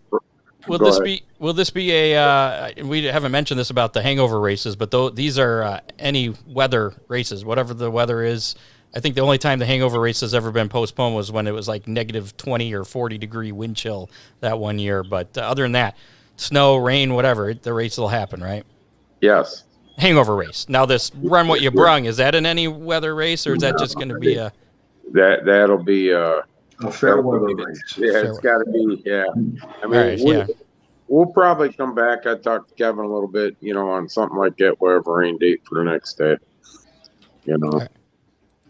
Will this be a? We haven't mentioned this about the Hangover races, but these are any weather races, whatever the weather is. I think the only time the Hangover race has ever been postponed was when it was like negative 20 or 40 degree wind chill that one year. But other than that, snow, rain, whatever, the race will happen, right? Yes. Hangover race. Now this Run What You Brung, is that in any weather race, or is that just going to be a? That'll be A fair weather race. Yeah, it's got to be. Yeah, I mean, we'll probably come back. I talked to Kevin a little bit, on something like that. We'll have a rain date for the next day. Right.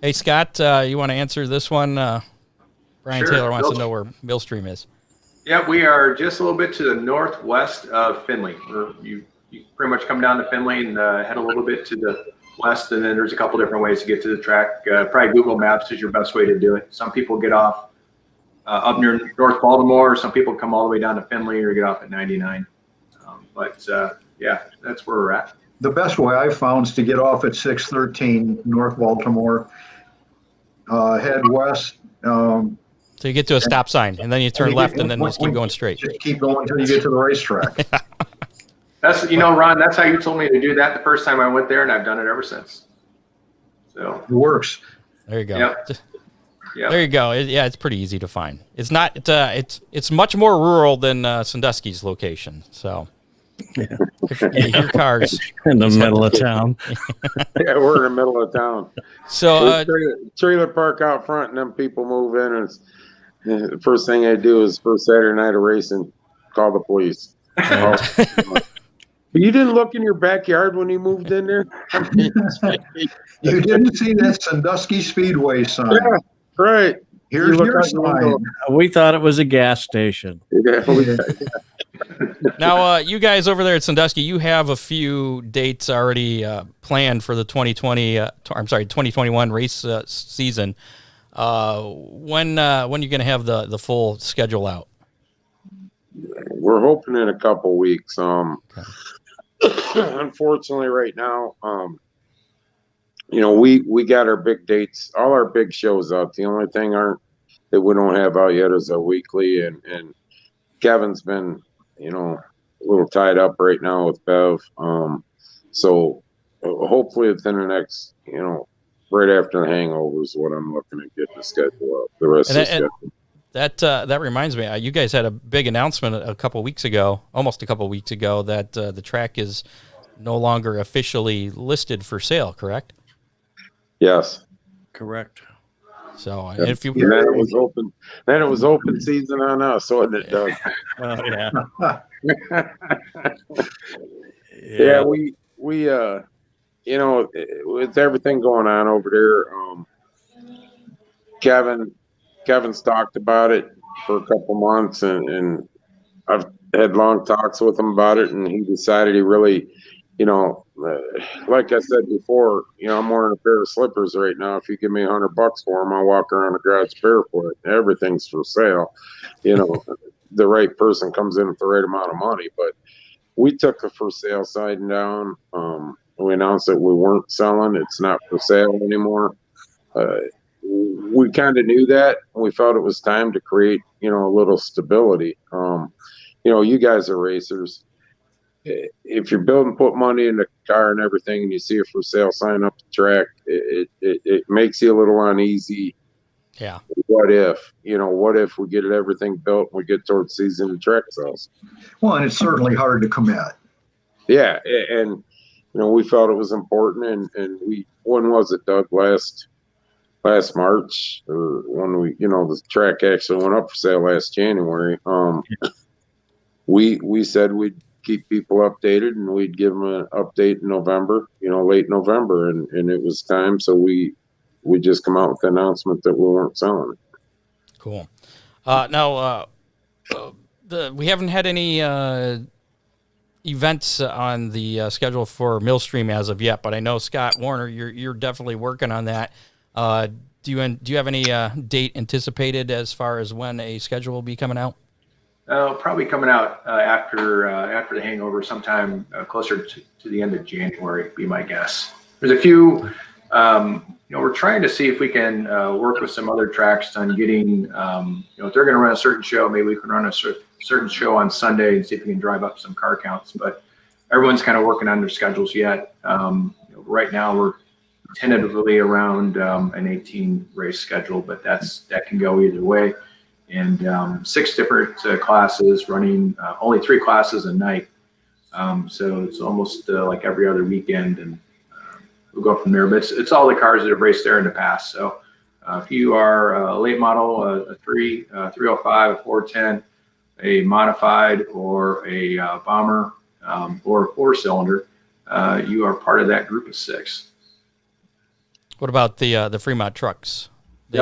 Hey Scott, you want to answer this one? Brian Sure. Taylor wants to know where Millstream is. Yeah, we are just a little bit to the northwest of Findlay. You pretty much come down to Findlay and head a little bit to the west, and then there's a couple different ways to get to the track. Probably Google Maps is your best way to do it. Some people get off up near North Baltimore. Some people come all the way down to Findlay or get off at 99. That's where we're at. The best way I found is to get off at 613 North Baltimore, head west. So you get to a stop sign, and then you turn left, and then just keep going straight. Just keep going until you get to the racetrack. That's Ron. That's how you told me to do that the first time I went there, and I've done it ever since. So It works. There you go. Yep. There you go. It's pretty easy to find. It's not. It's much more rural than Sandusky's location. So your car's in the middle of town. Yeah, we're in the middle of town. So trailer park out front, and then people move in, and the first thing I do is first Saturday night of racing, call the police. You didn't look in your backyard when you moved in there? You didn't see that Sandusky Speedway sign. Yeah, right. Here's You look your out the window. sign. We thought it was a gas station. now, you guys over there at Sandusky, you have a few dates already planned for the 2021 race season. When are you going to have the full schedule out? We're hoping in a couple weeks. Unfortunately, right now, we got our big dates, all our big shows out. The only thing that we don't have out yet is our weekly, and Kevin's been, a little tied up right now with Bev. So hopefully within the next, right after the Hangover is what I'm looking at getting the schedule up. The rest of the schedule. That reminds me, you guys had a big announcement almost a couple weeks ago, that the track is no longer officially listed for sale, correct? Yes. Correct. So Yep. if you then it was open season on us, wasn't it, Doug? Oh, yeah. Yeah, we with everything going on over there, Kevin's talked about it for a couple months, and I've had long talks with him about it, and he decided he really, like I said before, I'm wearing a pair of slippers right now. If you give me $100 for them, I'll walk around the garage barefoot. Everything's for sale. The right person comes in with the right amount of money. But we took the for sale sign down. We announced that we weren't selling. It's not for sale anymore. We kind of knew that. We felt it was time to create, a little stability. You guys are racers. If you're put money in the car and everything, and you see a for sale sign up the track, it makes you a little uneasy. Yeah. What if we get everything built and we get towards season the track sells? Well, and it's certainly hard to commit. Yeah, and we felt it was important, and when was it, Doug? Last March, or when the track actually went up for sale last January. we said we'd keep people updated, and we'd give them an update in November, late November, and it was time. So we just come out with the announcement that we weren't selling it. Cool. Now, we haven't had any events on the schedule for Millstream as of yet, but I know, Scott Warner, you're definitely working on that. Do you have any date anticipated as far as when a schedule will be coming out? Probably coming out after the Hangover, sometime closer to the end of January, be my guess. There's a few. We're trying to see if we can work with some other tracks on getting. If they're going to run a certain show, maybe we can run a certain show on Sunday and see if we can drive up some car counts. But everyone's kind of working on their schedules yet. Right now we're tentatively around an 18 race schedule, but that can go either way. And 6 different classes running, only 3 classes a night. So it's almost like every other weekend, and we'll go from there. But it's all the cars that have raced there in the past. So if you are a late model, a 305, a 410, a modified, or a bomber, or a 4-cylinder, you are part of that group of 6. What about the Fremont trucks? They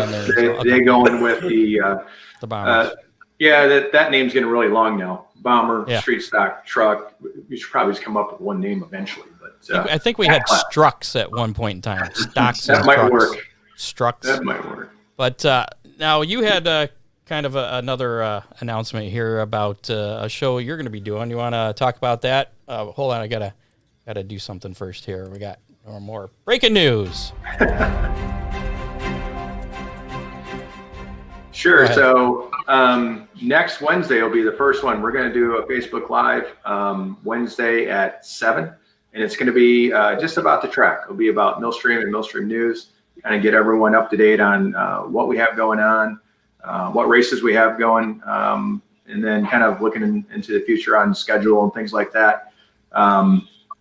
go in with the bombers. That name's getting really long now. Bomber, Yeah. street stock, truck. We should probably just come up with one name eventually. But I think we had Strucks at one point in time. Stocks. That and might trucks. work. Strucks. That might work. But now you had kind of another announcement here about a show you're going to be doing. You want to talk about that? Hold on, I gotta do something first here. We got more breaking news. Sure. So next Wednesday will be the first one. We're going to do a Facebook Live Wednesday at 7, and it's going to be just about the track. It'll be about Millstream and Millstream news, kind of get everyone up to date on what we have going on, what races we have going, and then kind of looking into the future on schedule and things like that.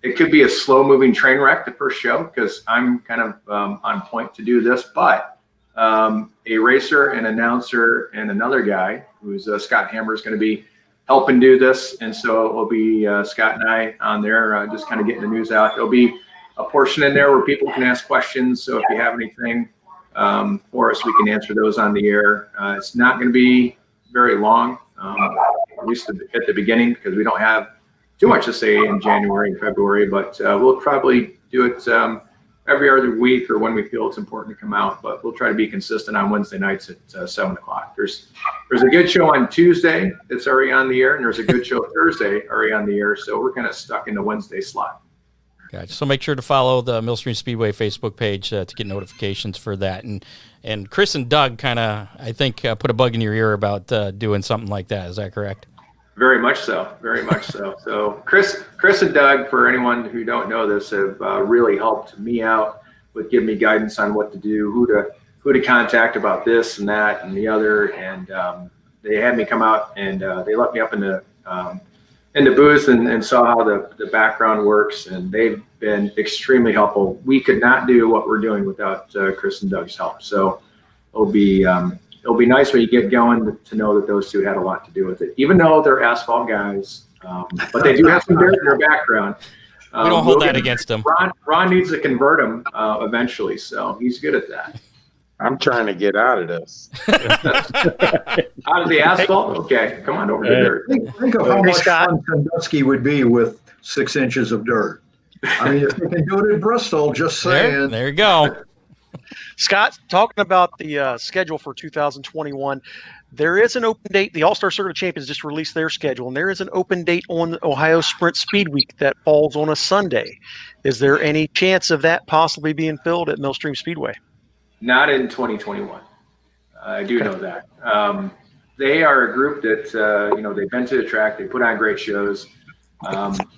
It could be a slow-moving train wreck the first show because I'm kind of on point to do this, but a racer, an announcer, and another guy who's Scott Hammer is going to be helping do this. And so it will be Scott and I on there just kind of getting the news out. There'll be a portion in there where people can ask questions. So if you have anything for us, we can answer those on the air. It's not going to be very long, at least at the beginning, because we don't have too much to say in January and February, but we'll probably do it every other week or when we feel it's important to come out, but we'll try to be consistent on Wednesday nights at 7 o'clock. There's a good show on Tuesday that's already on the air, and there's a good show Thursday already on the air, so we're kind of stuck in the Wednesday slot. Gotcha. So make sure to follow the Millstream Speedway Facebook page to get notifications for that. And Chris and Doug kind of, I think, put a bug in your ear about doing something like that. Is that correct? Very much so. Very much so. So Chris and Doug, for anyone who don't know this, have really helped me out with giving me guidance on what to do, who to contact about this and that and the other. And they had me come out and they let me up in the booth and saw how the background works. And they've been extremely helpful. We could not do what we're doing without Chris and Doug's help. So it'll be nice when you get going to know that those two had a lot to do with it, even though they're asphalt guys. But they do have some dirt in their background. We don't hold that against them. Ron needs to convert them eventually, so he's good at that. I'm trying to get out of this. Out of the asphalt? Okay, come on over to dirt. Think of how much fun Sandusky would be with 6 inches of dirt. I mean, if you can do it at Bristol, just saying. There you go. Scott, talking about the schedule for 2021, there is an open date. The All-Star Circuit of Champions just released their schedule, and there is an open date on the Ohio Sprint Speed Week that falls on a Sunday. Is there any chance of that possibly being filled at Millstream Speedway? Not in 2021. I do know that. They are a group that, they've been to the track. They put on great shows.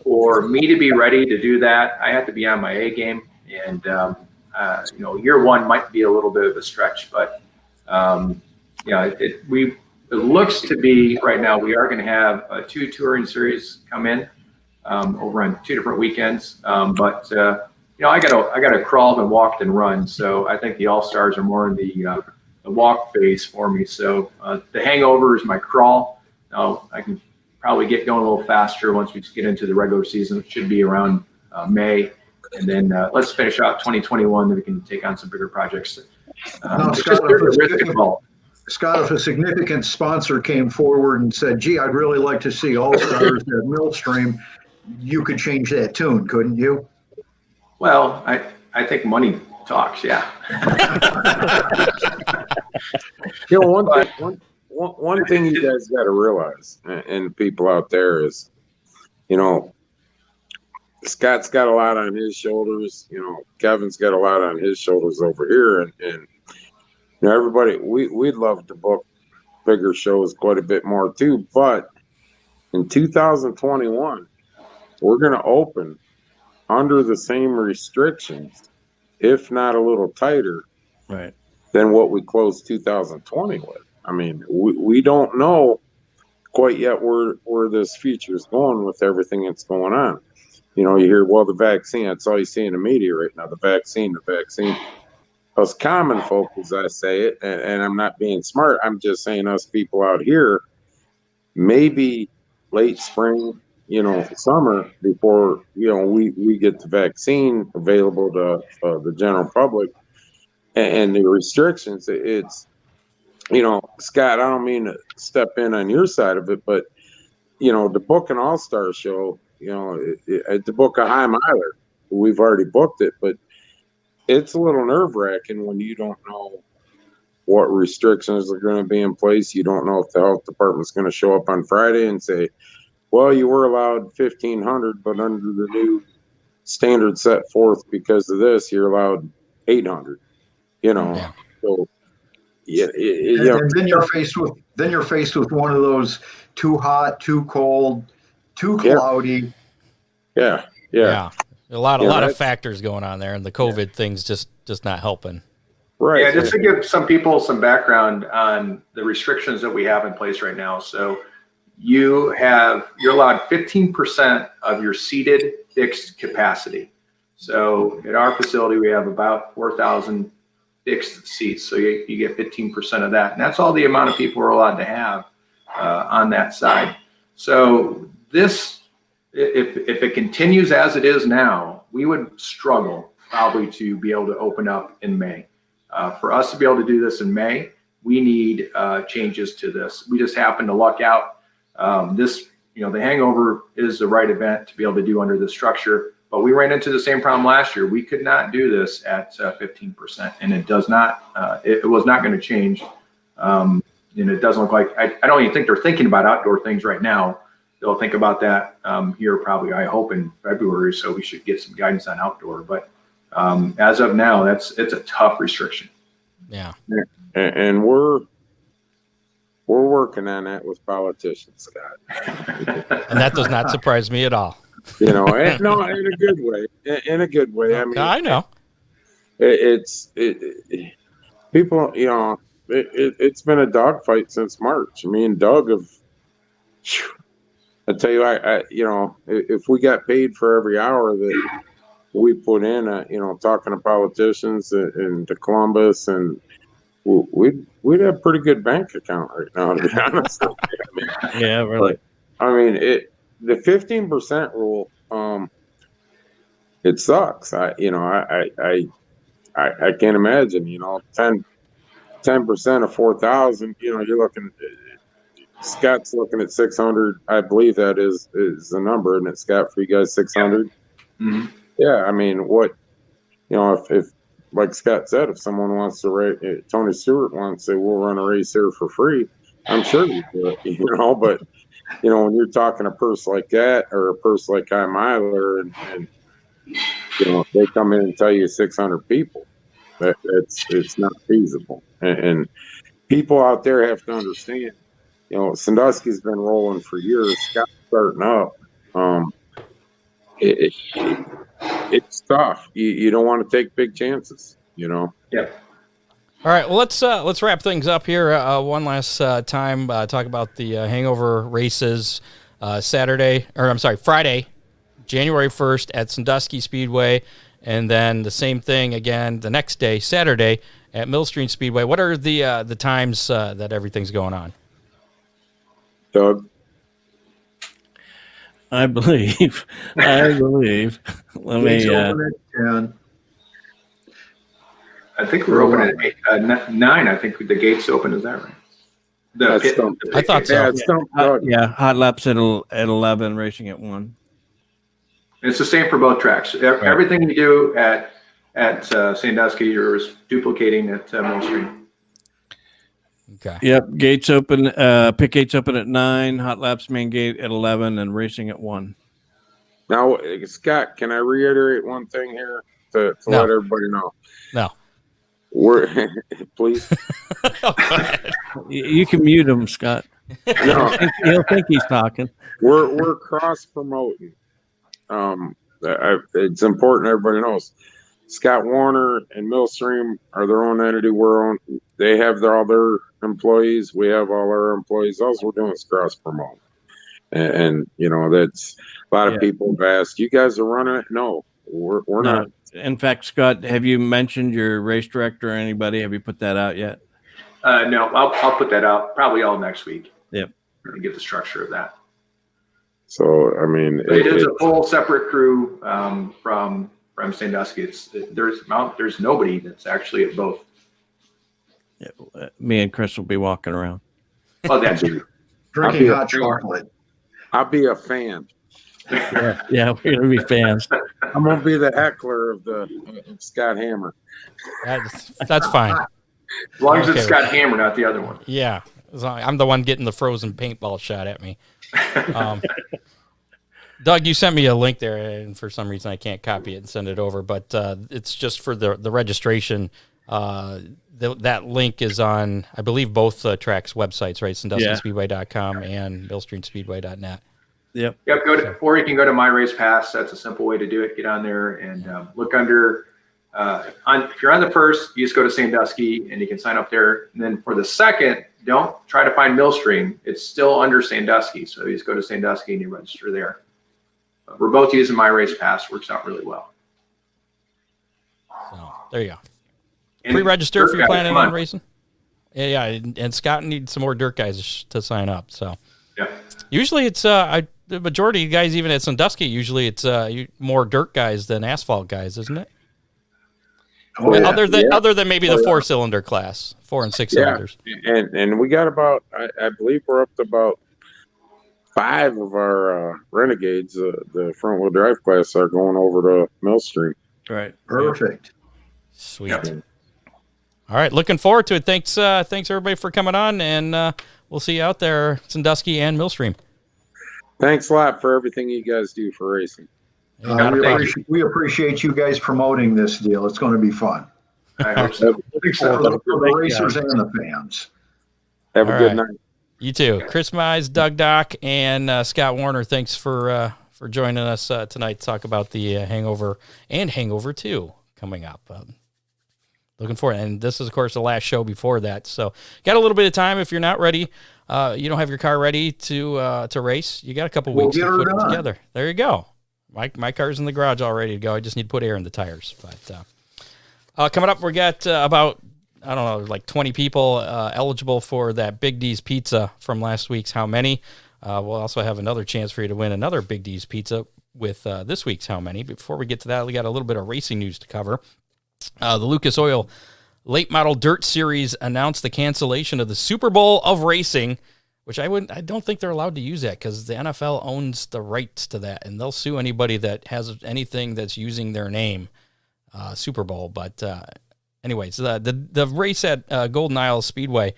For me to be ready to do that, I have to be on my A game. And, year one might be a little bit of a stretch, but it looks to be right now we are going to have 2 touring series come in over on 2 different weekends. But I got to crawl and walk and run, so I think the All Stars are more in the walk phase for me. So the Hangover is my crawl. I can probably get going a little faster once we get into the regular season. It should be around May. And then let's finish out 2021, then we can take on some bigger projects. Now, It's Scott, just there's a risk involved. Scott, if a significant sponsor came forward and said, gee, I'd really like to see All-Stars at Millstream, you could change that tune, couldn't you? Well, I think money talks, yeah. You know, one thing you guys got to realize, and people out there, is, you know, Scott's got a lot on his shoulders. You know, Kevin's got a lot on his shoulders over here, and you know, everybody, we'd love to book bigger shows quite a bit more too. But in 2021, we're going to open under the same restrictions, if not a little tighter, Right, than what we closed 2020 with. I mean, we don't know quite yet where this future is going with everything that's going on. You know, you hear, well, the vaccine, that's all you see in the media right now, the vaccine. Us common folk, as I say it, and I'm not being smart, I'm just saying us people out here, maybe late spring, you know, summer, before, you know, we get the vaccine available to the general public, and the restrictions, it's, you know, Scott, I don't mean to step in on your side of it, but, you know, to book an all-star show, you know, to book a high miler, we've already booked it, but it's a little nerve-wracking when you don't know what restrictions are going to be in place. You don't know if the health department's going to show up on Friday and say, well, you were allowed 1,500, but under the new standard set forth because of this, you're allowed 800. You know, Yeah. so yeah, And then you're faced with one of those too hot, too cold, too cloudy. yeah. A lot Yeah, of factors going on there, and the COVID thing's just not helping. Right. Yeah, just to give some people some background on the restrictions that we have in place right now. So you're allowed 15% of your seated fixed capacity. So at our facility, we have about 4,000 fixed seats. So you get 15% of that. And that's all the amount of people we're allowed to have on that side. So this, if it continues as it is now, we would struggle probably to be able to open up in May. For us to be able to do this in May, we need changes to this. We just happen to luck out. The Hangover is the right event to be able to do under this structure, but we ran into the same problem last year. We could not do this at 15%, and it does not. It was not going to change, and it doesn't look like. I don't even think they're thinking about outdoor things right now. They'll think about that here probably, I hope, in February. So we should get some guidance on outdoor. But as of now, it's a tough restriction. Yeah, and we're working on that with politicians, Scott. and that does not surprise me at all. You know, no, in a good way. In a good way. I mean, I know. People, you know, it's been a dogfight since March. Me and Doug have. I tell you, you know, if we got paid for every hour that we put in, you know, talking to politicians and to Columbus, and we'd have a pretty good bank account right now, to be honest. Yeah, really. I mean, the 15% rule, it sucks. I can't imagine, you know, 10% of 4,000, you know, you're looking, Scott's looking at 600. I believe that is the number, isn't it, Scott, for you guys, 600? Mm-hmm. Yeah, I mean, what, you know, if like Scott said, if someone wants to race, Tony Stewart wants to say, we'll run a race here for free, I'm sure we do it, you know, but, you know, when you're talking a purse like that, or a purse like Kai Myler, and you know, they come in and tell you 600 people, it's not feasible. And people out there have to understand, you know, Sandusky's been rolling for years. Scott's starting up. It's tough. You don't want to take big chances, you know. Yeah. All right, well, let's wrap things up here one last time. Talk about the Hangover races Friday, January 1st at Sandusky Speedway, and then the same thing again the next day, Saturday, at Millstream Speedway. What are the times that everything's going on? Doug? I believe. I believe. Let Gates me. open at 10. I think we're open at 9. I think the gates open. Is that right? That's Stump. I thought so. Yeah, it's Stump Doug. Yeah, hot laps at 11, racing at 1. It's the same for both tracks. Everything you do at Sandusky, you're duplicating at Millstream. Okay. Yep, gates open. Pit gates open at 9. Hot laps main gate at 11, and racing at 1. Now, Scott, can I reiterate one thing here to No. let everybody know? No. We're please. You can mute him, Scott. No, He'll think he's talking. we're cross promoting. It's important everybody knows. Scott Warner and Millstream are their own entity. They have all their employees. We have all our employees. All we're doing is cross promote. And that's a lot of people have asked, you guys are running it? No, we're not. In fact, Scott, have you mentioned your race director or anybody? Have you put that out yet? No, I'll put that out probably all next week. Yep. To get the structure of that. So, I mean, It is a whole separate crew from Sandusky. There's nobody that's actually at both. Yeah, me and Chris will be walking around. Oh, that's true. Drinking hot chocolate. I'll be a fan. Yeah, we're gonna be fans. I'm gonna be the heckler of Scott Hammer. That's fine. As long as it's Okay. Scott Hammer, not the other one. Yeah. I'm the one getting the frozen paintball shot at me. Doug, you sent me a link there, and for some reason I can't copy it and send it over, but it's just for the registration. That link is on, I believe, both tracks' websites, right? SanduskySpeedway.com and MillstreamSpeedway.net. Yep. Yep. Or you can go to My Race Pass. That's a simple way to do it. Get on there and look under. If you're on the first, you just go to Sandusky and you can sign up there. And then for the second, don't try to find Millstream. It's still under Sandusky. So you just go to Sandusky and you register there. But we're both using My Race Pass. Works out really well. So there you go. And Pre-register if dirt you're guys, planning come on racing. Yeah, and Scott needs some more dirt guys to sign up. So Yeah. usually it's the majority of guys, even at Sandusky, usually it's more dirt guys than asphalt guys, isn't it? Oh, yeah. Other than maybe the 4-cylinder class, 4 and 6 cylinders. And we got about, I believe we're up to about 5 of our Renegades, the front wheel drive class, are going over to Millstream. Right. Perfect. Sweet. Yep. All right, looking forward to it. Thanks everybody for coming on, and we'll see you out there, Sandusky and Millstream. Thanks a lot for everything you guys do for racing. We appreciate you guys promoting this deal. It's going to be fun. I hope so. For the racers and the fans. Have a All good right. night. You too. Chris Mize, Doug Dock, and Scott Warner, thanks for joining us tonight to talk about the Hangover and Hangover 2 coming up. Looking forward. And this is, of course, the last show before that. So got a little bit of time. If you're not ready, you don't have your car ready to race, you got a couple weeks to put it together. There you go. My car's in the garage all ready to go. I just need to put air in the tires. But coming up, we got about, I don't know, like 20 people eligible for that Big D's pizza from last week's How Many. We'll also have another chance for you to win another Big D's pizza with this week's How Many. Before we get to that, we got a little bit of racing news to cover. The Lucas Oil Late Model Dirt Series announced the cancellation of the Super Bowl of Racing, which I don't think they're allowed to use that because the NFL owns the rights to that, and they'll sue anybody that has anything that's using their name, Super Bowl. But anyways, the race at Golden Isle Speedway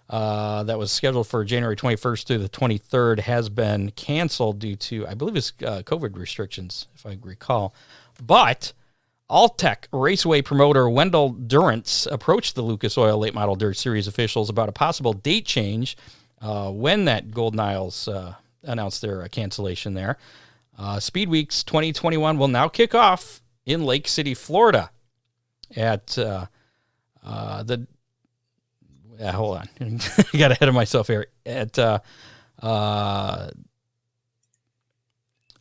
that was scheduled for January 21st through the 23rd has been canceled due to, I believe it's COVID restrictions, if I recall. But Alltech Raceway promoter Wendell Durrance approached the Lucas Oil Late Model Dirt Series officials about a possible date change when that Golden Isles announced their cancellation there. Speed Weeks 2021 will now kick off in Lake City, Florida at hold on. I got ahead of myself here. At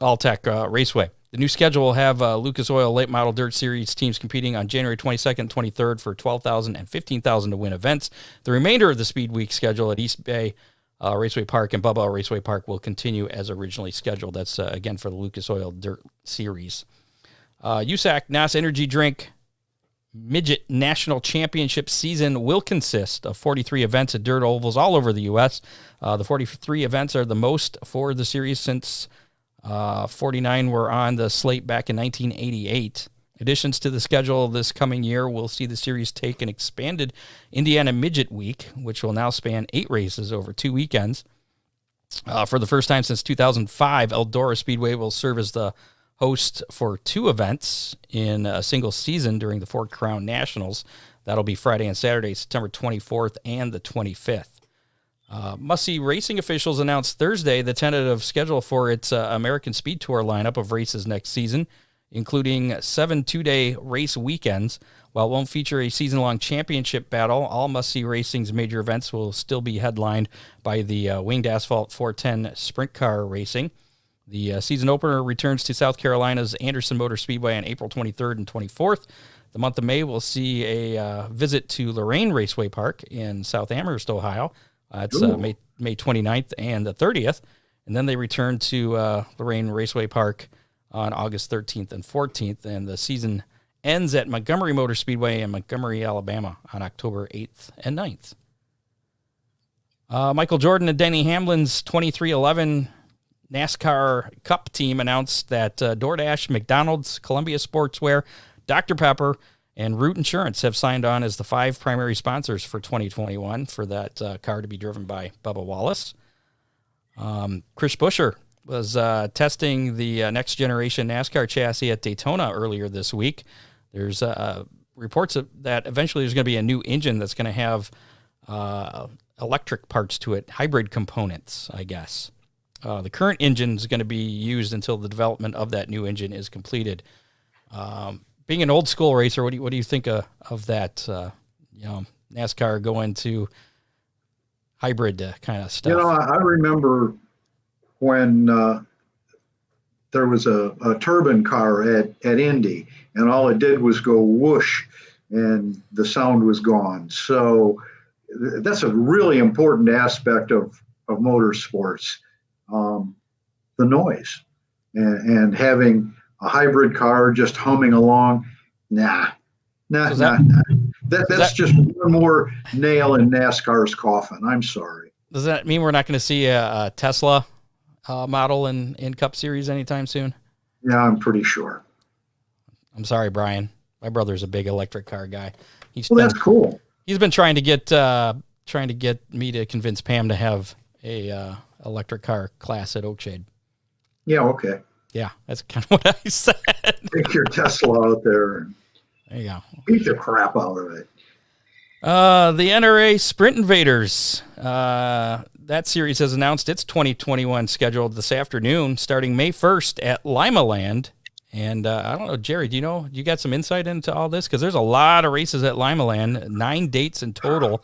Alltech Raceway. The new schedule will have Lucas Oil Late Model Dirt Series teams competing on January 22nd and 23rd for $12,000 and $15,000 to win events. The remainder of the Speed Week schedule at East Bay Raceway Park and Bubba Raceway Park will continue as originally scheduled. That's, again, for the Lucas Oil Dirt Series. USAC NOS Energy Drink Midget National Championship season will consist of 43 events at dirt ovals all over the U.S. The 43 events are the most for the series since 49 were on the slate back in 1988. Additions to the schedule this coming year will see the series take an expanded Indiana Midget Week, which will now span 8 races over 2 weekends. For the first time since 2005, Eldora Speedway will serve as the host for 2 events in a single season during the Ford Crown Nationals. That'll be Friday and Saturday, September 24th and the 25th. Must-see Racing officials announced Thursday the tentative schedule for its American Speed Tour lineup of races next season, including 7 2-day race weekends. While it won't feature a season-long championship battle, all Must-See Racing's major events will still be headlined by the Winged Asphalt 410 Sprint Car Racing. The season opener returns to South Carolina's Anderson Motor Speedway on April 23rd and 24th. The month of May will see a visit to Lorain Raceway Park in South Amherst, Ohio. It's May 29th and the 30th. And then they return to Lorain Raceway Park on August 13th and 14th. And the season ends at Montgomery Motor Speedway in Montgomery, Alabama on October 8th and 9th. Michael Jordan and Denny Hamlin's 2311 NASCAR Cup team announced that DoorDash, McDonald's, Columbia Sportswear, Dr. Pepper, and Root Insurance have signed on as the 5 primary sponsors for 2021 for that car to be driven by Bubba Wallace. Chris Buescher was testing the next generation NASCAR chassis at Daytona earlier this week. There's reports that eventually there's going to be a new engine that's going to have electric parts to it, hybrid components, I guess. The current engine is going to be used until the development of that new engine is completed. Being an old school racer, what do you think of that? NASCAR going to hybrid kind of stuff. I remember when there was a turbine car at Indy, and all it did was go whoosh, and the sound was gone. So that's a really important aspect of motorsports. The noise and having a hybrid car just humming along. That's just one more nail in NASCAR's coffin. I'm sorry. Does that mean we're not going to see a Tesla model in Cup Series anytime soon? Yeah, I'm pretty sure. I'm sorry, Brian. My brother's a big electric car guy. That's cool. He's been trying to get me to convince Pam to have a electric car class at Oakshade. Yeah, okay. Yeah, that's kind of what I said. Take your Tesla out there. There you go. Beat the crap out of it. The NRA Sprint Invaders. That series has announced its 2021 scheduled this afternoon, starting May 1st at Lima Land. And I don't know, Jerry, do you got some insight into all this? Because there's a lot of races at Lima Land, 9 dates in total,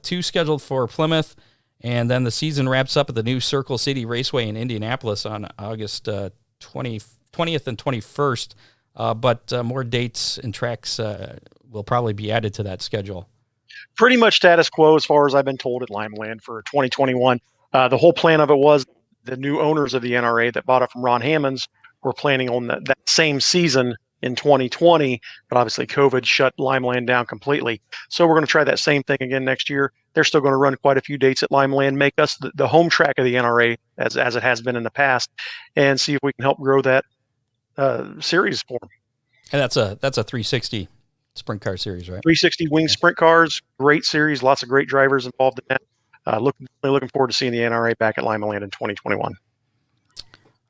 2 scheduled for Plymouth. And then the season wraps up at the new Circle City Raceway in Indianapolis on August 20th and 21st. But more dates and tracks will probably be added to that schedule. Pretty much status quo as far as I've been told at Limeland for 2021. The whole plan of it was the new owners of the NRA that bought it from Ron Hammonds were planning on that same season in 2020, but obviously COVID shut Limeland down completely. So we're going to try that same thing again next year. They're still going to run quite a few dates at Limeland, make us the home track of the NRA as it has been in the past, and see if we can help grow that series for them. And that's a 360 sprint car series, right? 360 wing sprint cars, great series, lots of great drivers involved in that. Looking forward to seeing the NRA back at Limeland in 2021.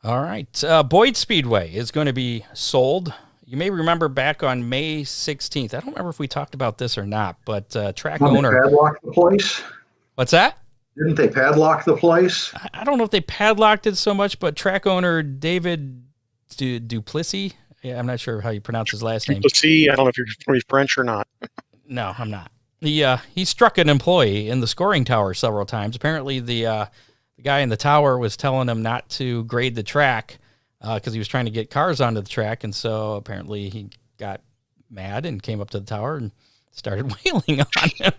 All right. Boyd Speedway is going to be sold. You may remember back on May 16th. I don't remember if we talked about this or not, but track owner. They padlocked the place? What's that? Didn't they padlock the place? I don't know if they padlocked it so much, but track owner David Duplessis. Yeah, I'm not sure how you pronounce his last name. Duplessis. I don't know if you're French or not. No, I'm not. He struck an employee in the scoring tower several times. Apparently, the guy in the tower was telling him not to grade the track because he was trying to get cars onto the track, and so apparently he got mad and came up to the tower and started wailing on him.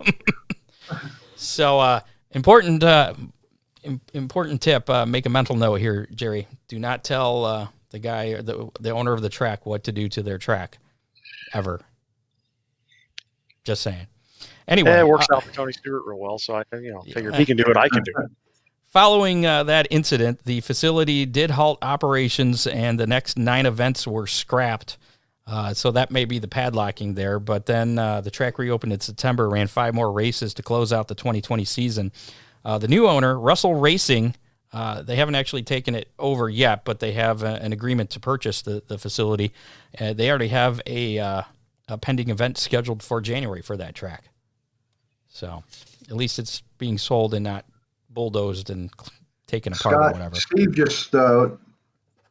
So Important important tip. Make a mental note here, Jerry. Do not tell the guy, or the owner of the track, what to do to their track, ever. Just saying. Anyway, it works out for Tony Stewart real well, so I figured he can do it, I can do it. Following that incident, the facility did halt operations, and the next 9 events were scrapped. So that may be the padlocking there. But then the track reopened in September, ran 5 more races to close out the 2020 season. The new owner, Russell Racing, they haven't actually taken it over yet, but they have an agreement to purchase the facility. They already have a pending event scheduled for January for that track. So at least it's being sold and not bulldozed and taken apart or whatever. Steve just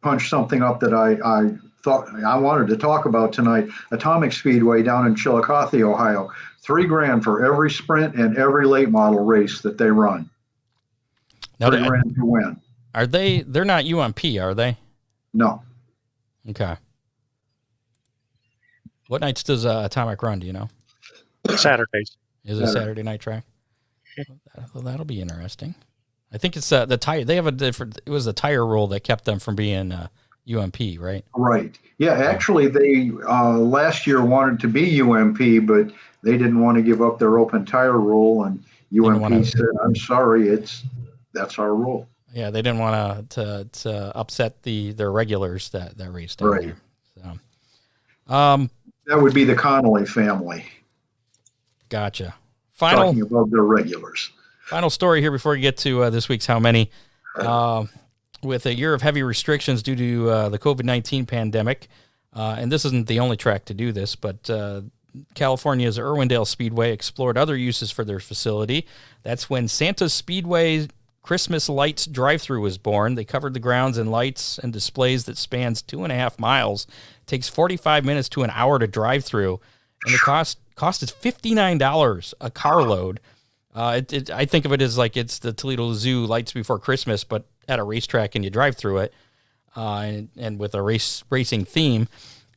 punched something up that I thought I wanted to talk about tonight. Atomic Speedway down in Chillicothe, Ohio. $3,000 for every sprint and every late model race that they run. Now, $3,000 to win. Are they're not UMP, are they? No. Okay. What nights does Atomic run? Do you know? Saturdays. Is it a Saturday night track? Well, that'll be interesting. I think it's the tire. They have it was the tire rule that kept them from being UMP, right? Right. Yeah, actually, they last year wanted to be UMP, but they didn't want to give up their open tire rule, and UMP said, "I'm sorry, that's our rule." Yeah, they didn't want to upset their regulars that raced down right there. So, that would be the Connolly family. Gotcha. Talking about their regulars. Final story here before we get to this week's How Many. With a year of heavy restrictions due to the COVID-19 pandemic, and this isn't the only track to do this, but California's Irwindale Speedway explored other uses for their facility. That's when Sandusky Speedway Christmas Lights drive-thru was born. They covered the grounds in lights and displays that spans 2.5 miles. It takes 45 minutes to an hour to drive through, and the cost is $59 a carload. I think of it as like it's the Toledo Zoo Lights Before Christmas, but at a racetrack, and you drive through it, and with a racing theme.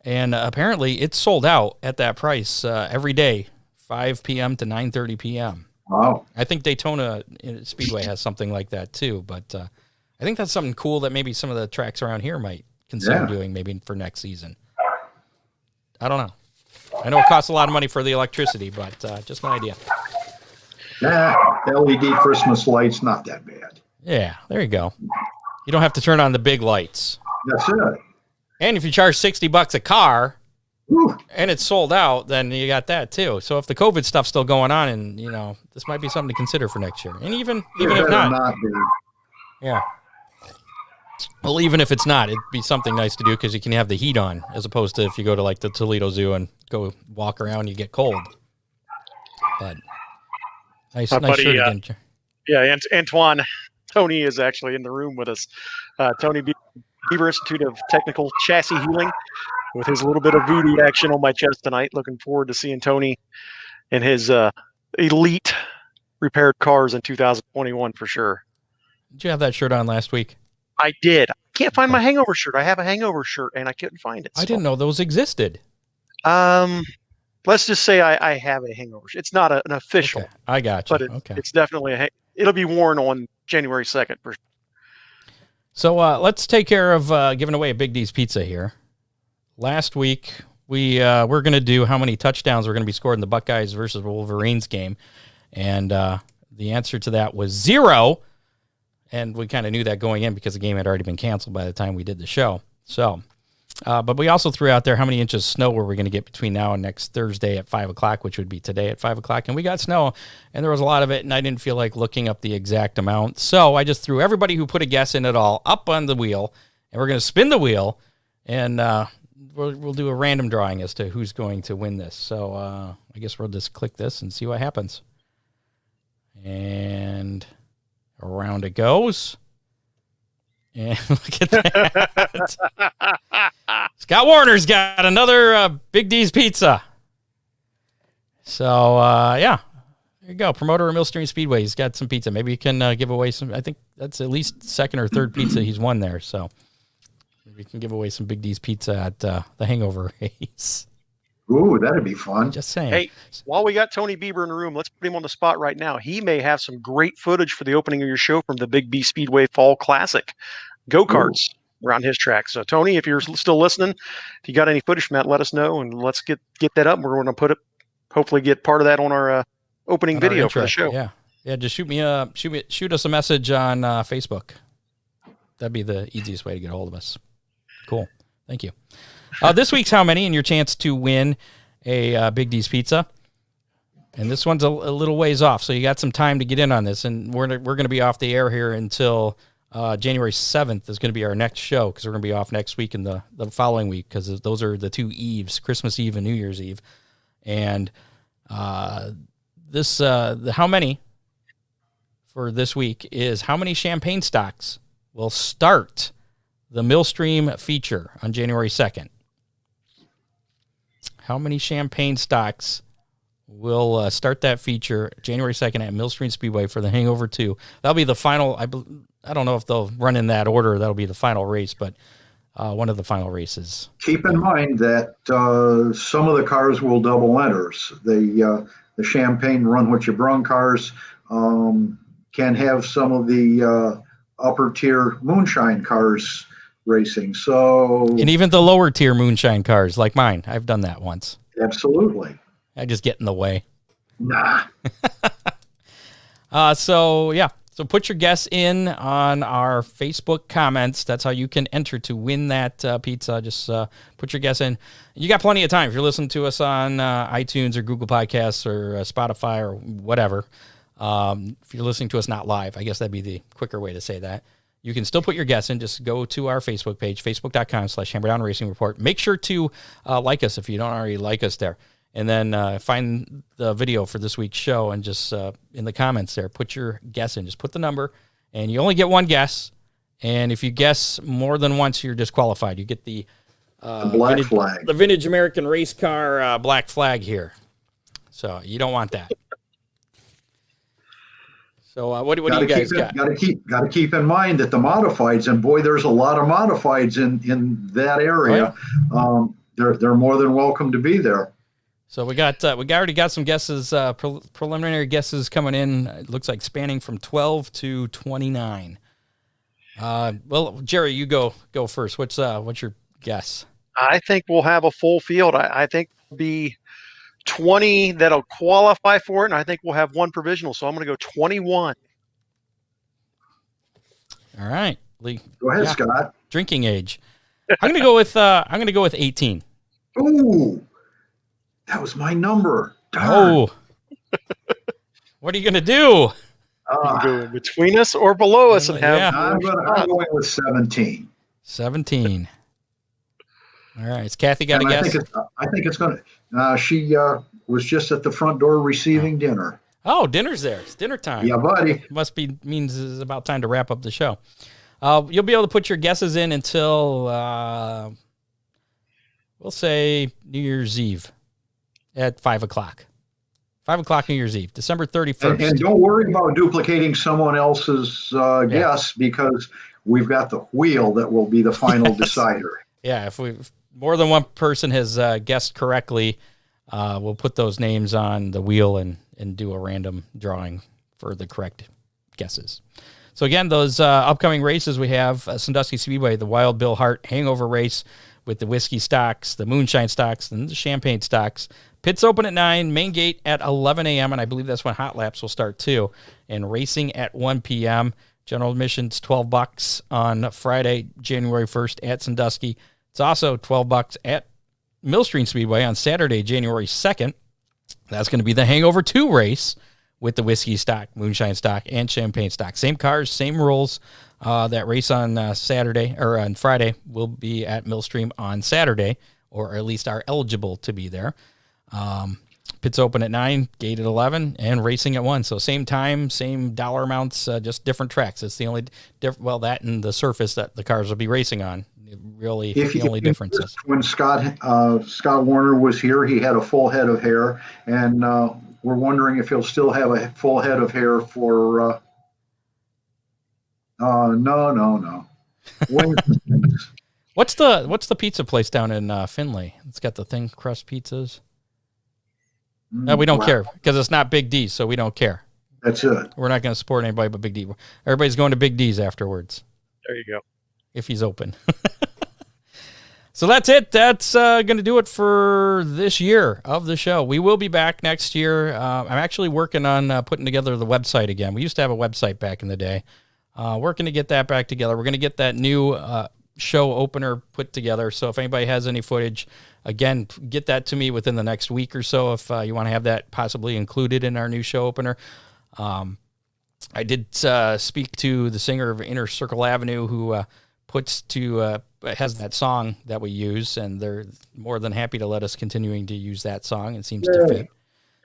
And apparently it's sold out at that price every day, 5 p.m. to 9:30 p.m. Wow. I think Daytona Speedway has something like that too, but I think that's something cool that maybe some of the tracks around here might consider doing maybe for next season. I don't know. I know it costs a lot of money for the electricity, but just my idea. Yeah, LED Christmas lights, not that bad. Yeah, there you go. You don't have to turn on the big lights. That's it. And if you charge $60 a car, Whew. and it's sold out, then you got that too. So if the COVID stuff's still going on, and this might be something to consider for next year. And even if not yeah. Well, even if it's not, it'd be something nice to do because you can have the heat on, as opposed to if you go to like the Toledo Zoo and go walk around, you get cold. But nice shirt again. Yeah, Antoine Tony is actually in the room with us. Tony Beaver Institute of Technical Chassis Healing, with his little bit of voodoo action on my chest tonight. Looking forward to seeing Tony in his elite repaired cars in 2021 for sure. Did you have that shirt on last week? I did. I can't find my Hangover shirt. I have a Hangover shirt, and I couldn't find it. I didn't know those existed. Let's just say I have a Hangover shirt. It's not an official. Okay. I got you. But it's definitely it'll be worn on January 2nd. So let's take care of giving away a Big D's Pizza here. Last week, we're going to do how many touchdowns were going to be scored in the Buckeyes versus Wolverines game. And the answer to that was 0. And we kind of knew that going in because the game had already been canceled by the time we did the show. So, but we also threw out there how many inches of snow were we going to get between now and next Thursday at 5 o'clock, which would be today at 5 o'clock. And we got snow, and there was a lot of it, and I didn't feel like looking up the exact amount. So I just threw everybody who put a guess in it all up on the wheel, and we're going to spin the wheel, and we'll do a random drawing as to who's going to win this. So I guess we'll just click this and see what happens. And around it goes. And look at that. Scott Warner's got another Big D's Pizza. So, yeah. There you go. Promoter of Millstream Speedway. He's got some pizza. Maybe you can give away some. I think that's at least second or third pizza he's won there. So maybe we can give away some Big D's Pizza at the Hangover race. Ooh, that'd be fun. Just saying. Hey, while we got Tony Bieber in the room, let's put him on the spot right now. He may have some great footage for the opening of your show from the Big B Speedway Fall Classic. Go-karts around his track. So, Tony, if you're still listening, if you got any footage from that, let us know, and let's get that up. We're going to hopefully get part of that on our opening On our video intro. for the show. Yeah. Just shoot us a message on Facebook. That'd be the easiest way to get a hold of us. Cool. Thank you. This week's How Many and your chance to win a Big D's Pizza. And this one's a little ways off, so you got some time to get in on this. And we're going to be off the air here until January 7th is going to be our next show, because we're going to be off next week and the following week, because those are the 2 eves, Christmas Eve and New Year's Eve. And the How Many for this week is how many champagne stocks will start the Millstream feature on January 2nd. How many champagne stocks will start that feature January 2nd at Millstream Speedway for the Hangover 2? That'll be the final. I don't know if they'll run in that order. That'll be the final race, but one of the final races. Keep in mind that some of the cars will double enters. The Champagne Run What You Brung cars can have some of the upper tier moonshine cars racing. So, and even the lower tier moonshine cars like mine. I've done that once. Absolutely. I just get in the way. Nah. So put your guess in on our Facebook comments. That's how you can enter to win that pizza. Just put your guess in. You got plenty of time if you're listening to us on iTunes or Google Podcasts or Spotify or whatever. If you're listening to us not live, I guess that'd be the quicker way to say that. You can still put your guess in. Just go to our Facebook page, facebook.com/Hammerdown Racing Report. Make sure to like us if you don't already like us there. And then find the video for this week's show and just in the comments there, put your guess in. Just put the number, and you only get one guess. And if you guess more than once, you're disqualified. You get the black flag. The vintage American race car black flag here. So you don't want that. So what do you guys got? Got to keep in mind that the modifieds, and boy, there's a lot of modifieds in that area. Oh, yeah. They're more than welcome to be there. So we already got some guesses, preliminary guesses coming in. It looks like spanning from 12 to 29. Well, Jerry, you go first. What's your guess? I think we'll have a full field. I think it'll be 20 that'll qualify for it, and I think we'll have one provisional. So I'm going to go 21. All right, Lee. Go ahead, Scott. Drinking age. I'm going to go with 18. Ooh. That was my number. Darn. Oh. What are you going to do? You can go between us or below us and have. Yeah. I'm going with 17. 17. All right. Has Kathy got a guess? I think it's going to. She was just at the front door receiving dinner. Oh, dinner's there. It's dinner time. Yeah, buddy. Means it's about time to wrap up the show. You'll be able to put your guesses in until we'll say New Year's Eve at 5 o'clock. 5 o'clock New Year's Eve, December 31st. And don't worry about duplicating someone else's guess, because we've got the wheel that will be the final decider. Yeah, if more than one person has guessed correctly, we'll put those names on the wheel and do a random drawing for the correct guesses. So again, those upcoming races we have Sandusky Speedway, the Wild Bill Hart Hangover race with the whiskey stocks, the moonshine stocks, and the champagne stocks. Pits open at 9, main gate at 11 a.m., and I believe that's when hot laps will start too, and racing at 1 p.m. General admission's $12 on Friday, January 1st at Sandusky. It's also $12 at Millstream Speedway on Saturday, January 2nd. That's going to be the Hangover 2 race with the whiskey stock, moonshine stock, and champagne stock. Same cars, same rules. That race on Saturday or on Friday will be at Millstream on Saturday, or at least are eligible to be there. Pits open at 9, gate at 11, and racing at 1. So same time, same dollar amounts, just different tracks. It's the only that and the surface that the cars will be racing on. Really, the only differences. When Scott Warner was here, he had a full head of hair, and we're wondering if he'll still have a full head of hair for. No. Well, What's the pizza place down in Findlay? It's got the thin crust pizzas. No, we don't care because it's not Big D's, so we don't care. That's it. We're not going to support anybody but Big D. Everybody's going to Big D's afterwards. There you go. If he's open. So that's it. That's going to do it for this year of the show. We will be back next year. I'm actually working on putting together the website again. We used to have a website back in the day. Working to get that back together. We're going to get that new show opener put together. So if anybody has any footage, again, get that to me within the next week or so if you want to have that possibly included in our new show opener. I did speak to the singer of Inner Circle Avenue who has that song that we use, and they're more than happy to let us continuing to use that song. It seems to fit.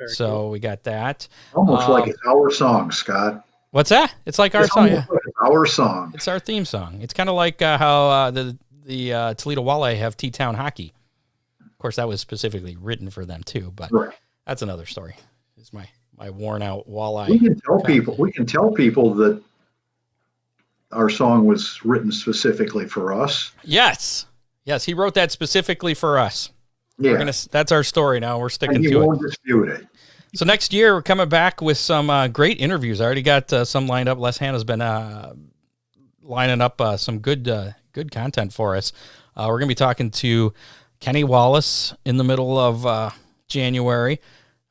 So cool. We got that. Almost like it's our song, Scott. What's that? It's like our song. Yeah. Like our song. It's our theme song. It's kind of like how the Toledo Walleye have T-Town Hockey. Of course, that was specifically written for them too, but that's another story. It's my worn out walleye. We can tell people that our song was written specifically for us. Yes, he wrote that specifically for us. Yeah, that's our story now. We're sticking to it. He won't dispute it. So next year we're coming back with some great interviews. I already got some lined up. Les Hannah's been lining up some good content for us. We're going to be talking to Kenny Wallace in the middle of January.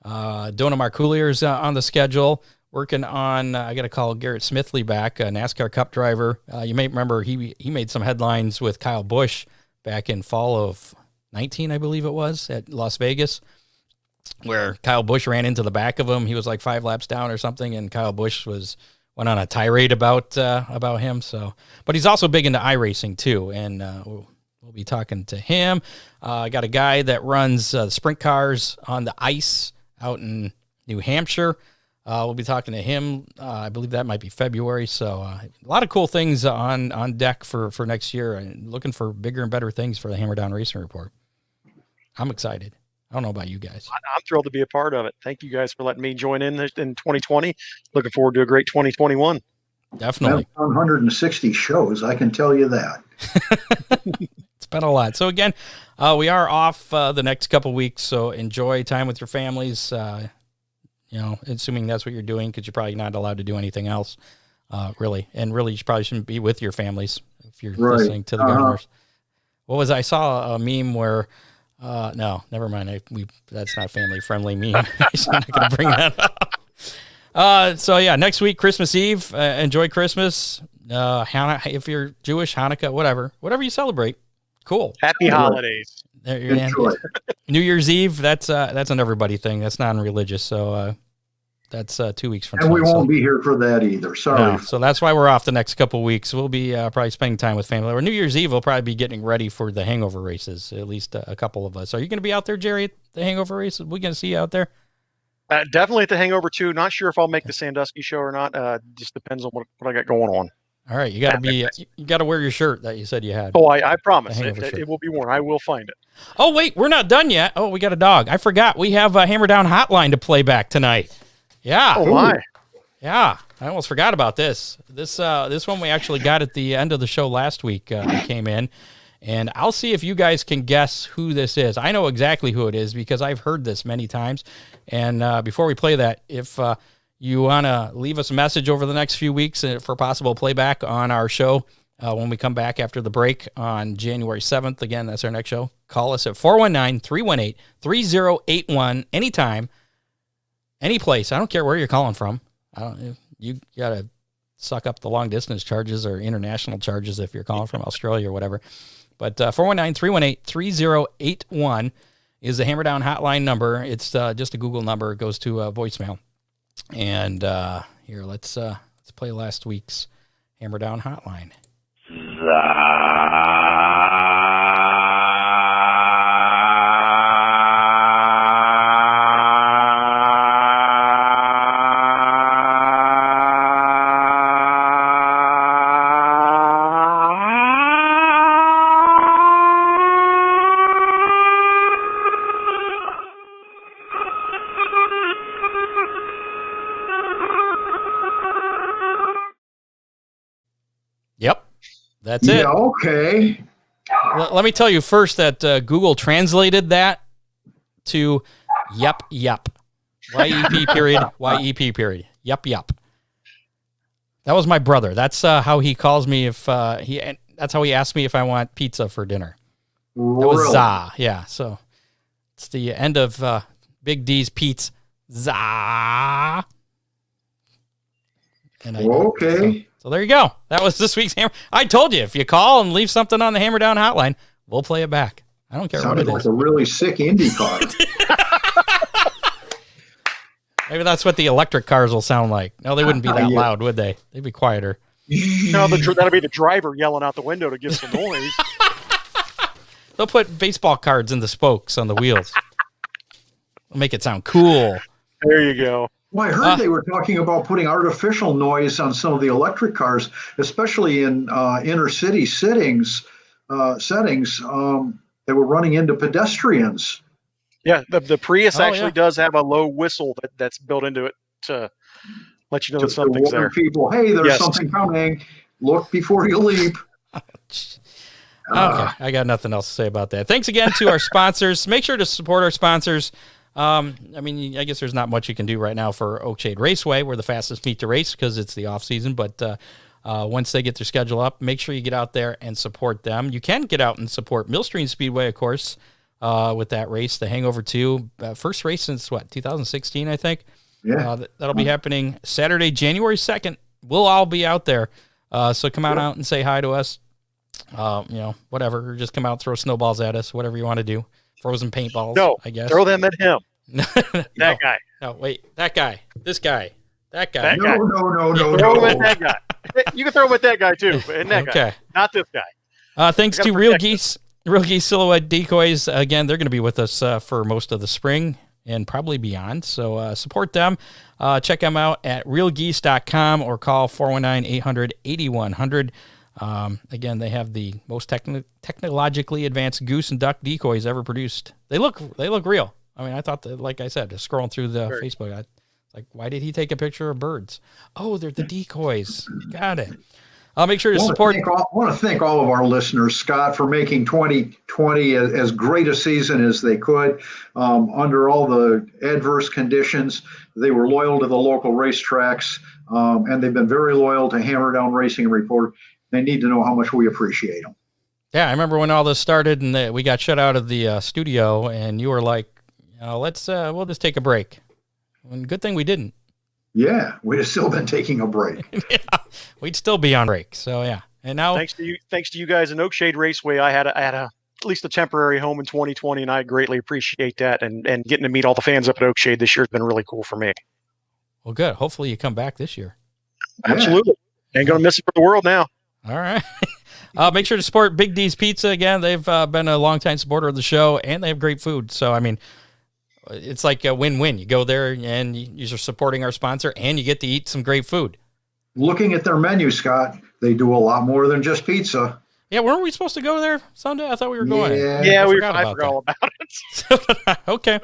Dona Marcoulier's on the schedule. Working on, I got to call Garrett Smithley back, a NASCAR Cup driver. You may remember he made some headlines with Kyle Busch back in fall of 19, I believe it was, at Las Vegas, where Kyle Busch ran into the back of him. He was like 5 laps down or something, and Kyle Busch went on a tirade about him. So, but he's also big into iRacing too, and we'll be talking to him. I got a guy that runs sprint cars on the ice out in New Hampshire. We'll be talking to him. I believe that might be February. So a lot of cool things on deck for next year, and looking for bigger and better things for the Hammer Down Racing Report. I'm excited. I don't know about you guys. I'm thrilled to be a part of it. Thank you guys for letting me join in 2020. Looking forward to a great 2021. Definitely. 160 shows, I can tell you that. It's been a lot. So again, we are off the next couple weeks, so enjoy time with your families. Assuming that's what you're doing, because you're probably not allowed to do anything else, really. And really, you probably shouldn't be with your families if you're listening to the governors. I saw a meme where, no, never mind. That's not family friendly meme. I'm not going to bring that up. So yeah, next week, Christmas Eve. Enjoy Christmas. If you're Jewish, Hanukkah, whatever you celebrate. Cool. Happy holidays. New Year's Eve. That's an everybody thing. That's non-religious. So that's 2 weeks from tonight. And we won't be here for that either. Sorry. No, so that's why we're off the next couple of weeks. We'll be probably spending time with family. Or New Year's Eve, we'll probably be getting ready for the Hangover races. At least a couple of us. Are you going to be out there, Jerry, at the Hangover races? Are we going to see you out there? Definitely at the Hangover too. Not sure if I'll make the Sandusky show or not. Just depends on what I got going on. All right, you got to wear your shirt that you said you had. Oh, I promise it will be worn. I will find it. Oh wait, we're not done yet. Oh, we got a dog. I forgot. We have a Hammer Down Hotline to play back tonight. Yeah. Oh my. Yeah, I almost forgot about this. This one we actually got at the end of the show last week. It came in, and I'll see if you guys can guess who this is. I know exactly who it is because I've heard this many times. And before we play that, if you want to leave us a message over the next few weeks for possible playback on our show when we come back after the break on January 7th. Again, that's our next show. Call us at 419-318-3081 anytime, any place. I don't care where you're calling from. You got to suck up the long distance charges or international charges if you're calling from Australia or whatever. But 419-318-3081 is the Hammer Down Hotline number. It's just a Google number. It goes to voicemail. And here, let's play last week's Hammer Down Hotline. Yep, that's it. Yeah, okay. Let me tell you first that Google translated that to yep. YEP period, YEP period. Yep. That was my brother. That's how he calls me that's how he asked me if I want pizza for dinner. That was za. Yeah. So it's the end of Big D's Pizza. Za. And Okay. So there you go. That was this week's Hammer. I told you, if you call and leave something on the Hammer Down hotline, we'll play it back. I don't care Sounded what it like is. a really sick Indy car. Maybe that's what the electric cars will sound like. No, they wouldn't be that loud, would they? They'd be quieter. No, that'll be the driver yelling out the window to give some noise. They'll put baseball cards in the spokes on the wheels. They'll make it sound cool. There you go. Well, I heard they were talking about putting artificial noise on some of the electric cars, especially in inner city settings. They were running into pedestrians. Yeah, the Prius actually does have a low whistle that's built into it to let you know that something's there. People, hey, there's something coming. Look before you leap. Okay, I got nothing else to say about that. Thanks again to our sponsors. Make sure to support our sponsors. I guess there's not much you can do right now for Oakshade Raceway. We're the fastest meet to race because it's the off season, but once they get their schedule up, make sure you get out there and support them. You can get out and support Millstream Speedway, of course, with that race, the Hangover 2. First race since, 2016, I think? Yeah. That'll be happening Saturday, January 2nd. We'll all be out there. So come out and say hi to us. Whatever. Or just come out, throw snowballs at us, whatever you want to do. Frozen paintballs, no, I guess. Throw them at him. That guy. No, wait. That guy. This guy. That guy. That guy. No. Throw him at that guy. You can throw him at that guy, too. But that guy. Not this guy. Thanks to Real Geese Silhouette Decoys. Again, they're going to be with us for most of the spring and probably beyond. So support them. Check them out at realgeese.com or call 419-800-8100. Again, they have the most technologically advanced goose and duck decoys ever produced. They look real. I mean, I thought that, like I said, just scrolling through the Facebook, why did he take a picture of birds? Oh, they're the decoys. Got it. I'll make sure to support. I want to thank all of our listeners, Scott, for making 2020 as great a season as they could. Under all the adverse conditions, they were loyal to the local racetracks, and they've been very loyal to Hammer Down Racing Report. They need to know how much we appreciate them. Yeah, I remember when all this started and we got shut out of the studio, and you were like, we'll just take a break. And good thing we didn't. Yeah, we'd have still been taking a break. Yeah, we'd still be on break. So yeah, and now thanks to you guys in Oakshade Raceway, I had at least a temporary home in 2020, and I greatly appreciate that. And getting to meet all the fans up at Oakshade this year has been really cool for me. Well, good. Hopefully you come back this year. Absolutely. Ain't gonna miss it for the world now. All right. Make sure to support Big D's Pizza. Again, they've been a longtime supporter of the show, and they have great food. So, I mean, it's like a win-win. You go there, and you're supporting our sponsor, and you get to eat some great food. Looking at their menu, Scott, they do a lot more than just pizza. Yeah, weren't we supposed to go there Sunday? I thought we were going. Yeah, I forgot all about it. Okay.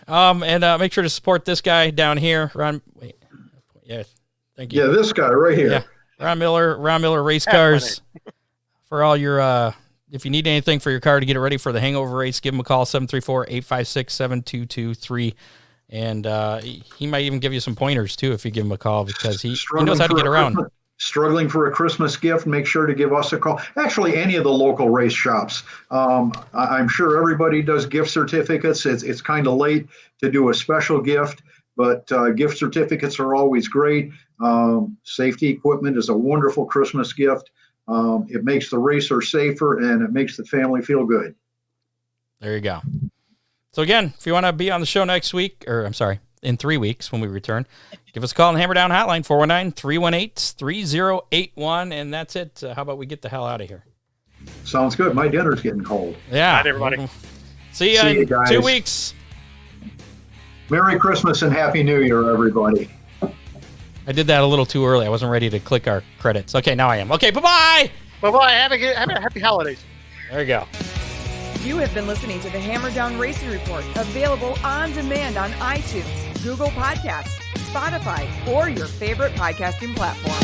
And make sure to support this guy down here. Ron, wait. Yeah, thank you. Yeah, this guy right here. Yeah. Ron Miller Race Cars. For all your, if you need anything for your car to get it ready for the Hangover race, give him a call, 734-856-7223. And he might even give you some pointers, too, if you give him a call, because he knows how to get around. Struggling for a Christmas gift, make sure to give us a call. Actually, any of the local race shops. I'm sure everybody does gift certificates. It's kind of late to do a special gift, but gift certificates are always great. Safety equipment is a wonderful Christmas gift. It makes the racer safer, and it makes the family feel good. There you go. So again, if you want to be on the show next week, in 3 weeks when we return, give us a call on the Hammer Down Hotline, 419-318-3081, and that's it. How about we get the hell out of here? Sounds good. My dinner's getting cold. Yeah. Night, everybody. See you in guys. 2 weeks. Merry Christmas and Happy New Year, everybody. I did that a little too early. I wasn't ready to click our credits. Okay, now I am. Okay, bye-bye. Bye-bye. Have a happy holidays. There you go. You have been listening to the Hammer Down Racing Report, available on demand on iTunes, Google Podcasts, Spotify, or your favorite podcasting platform.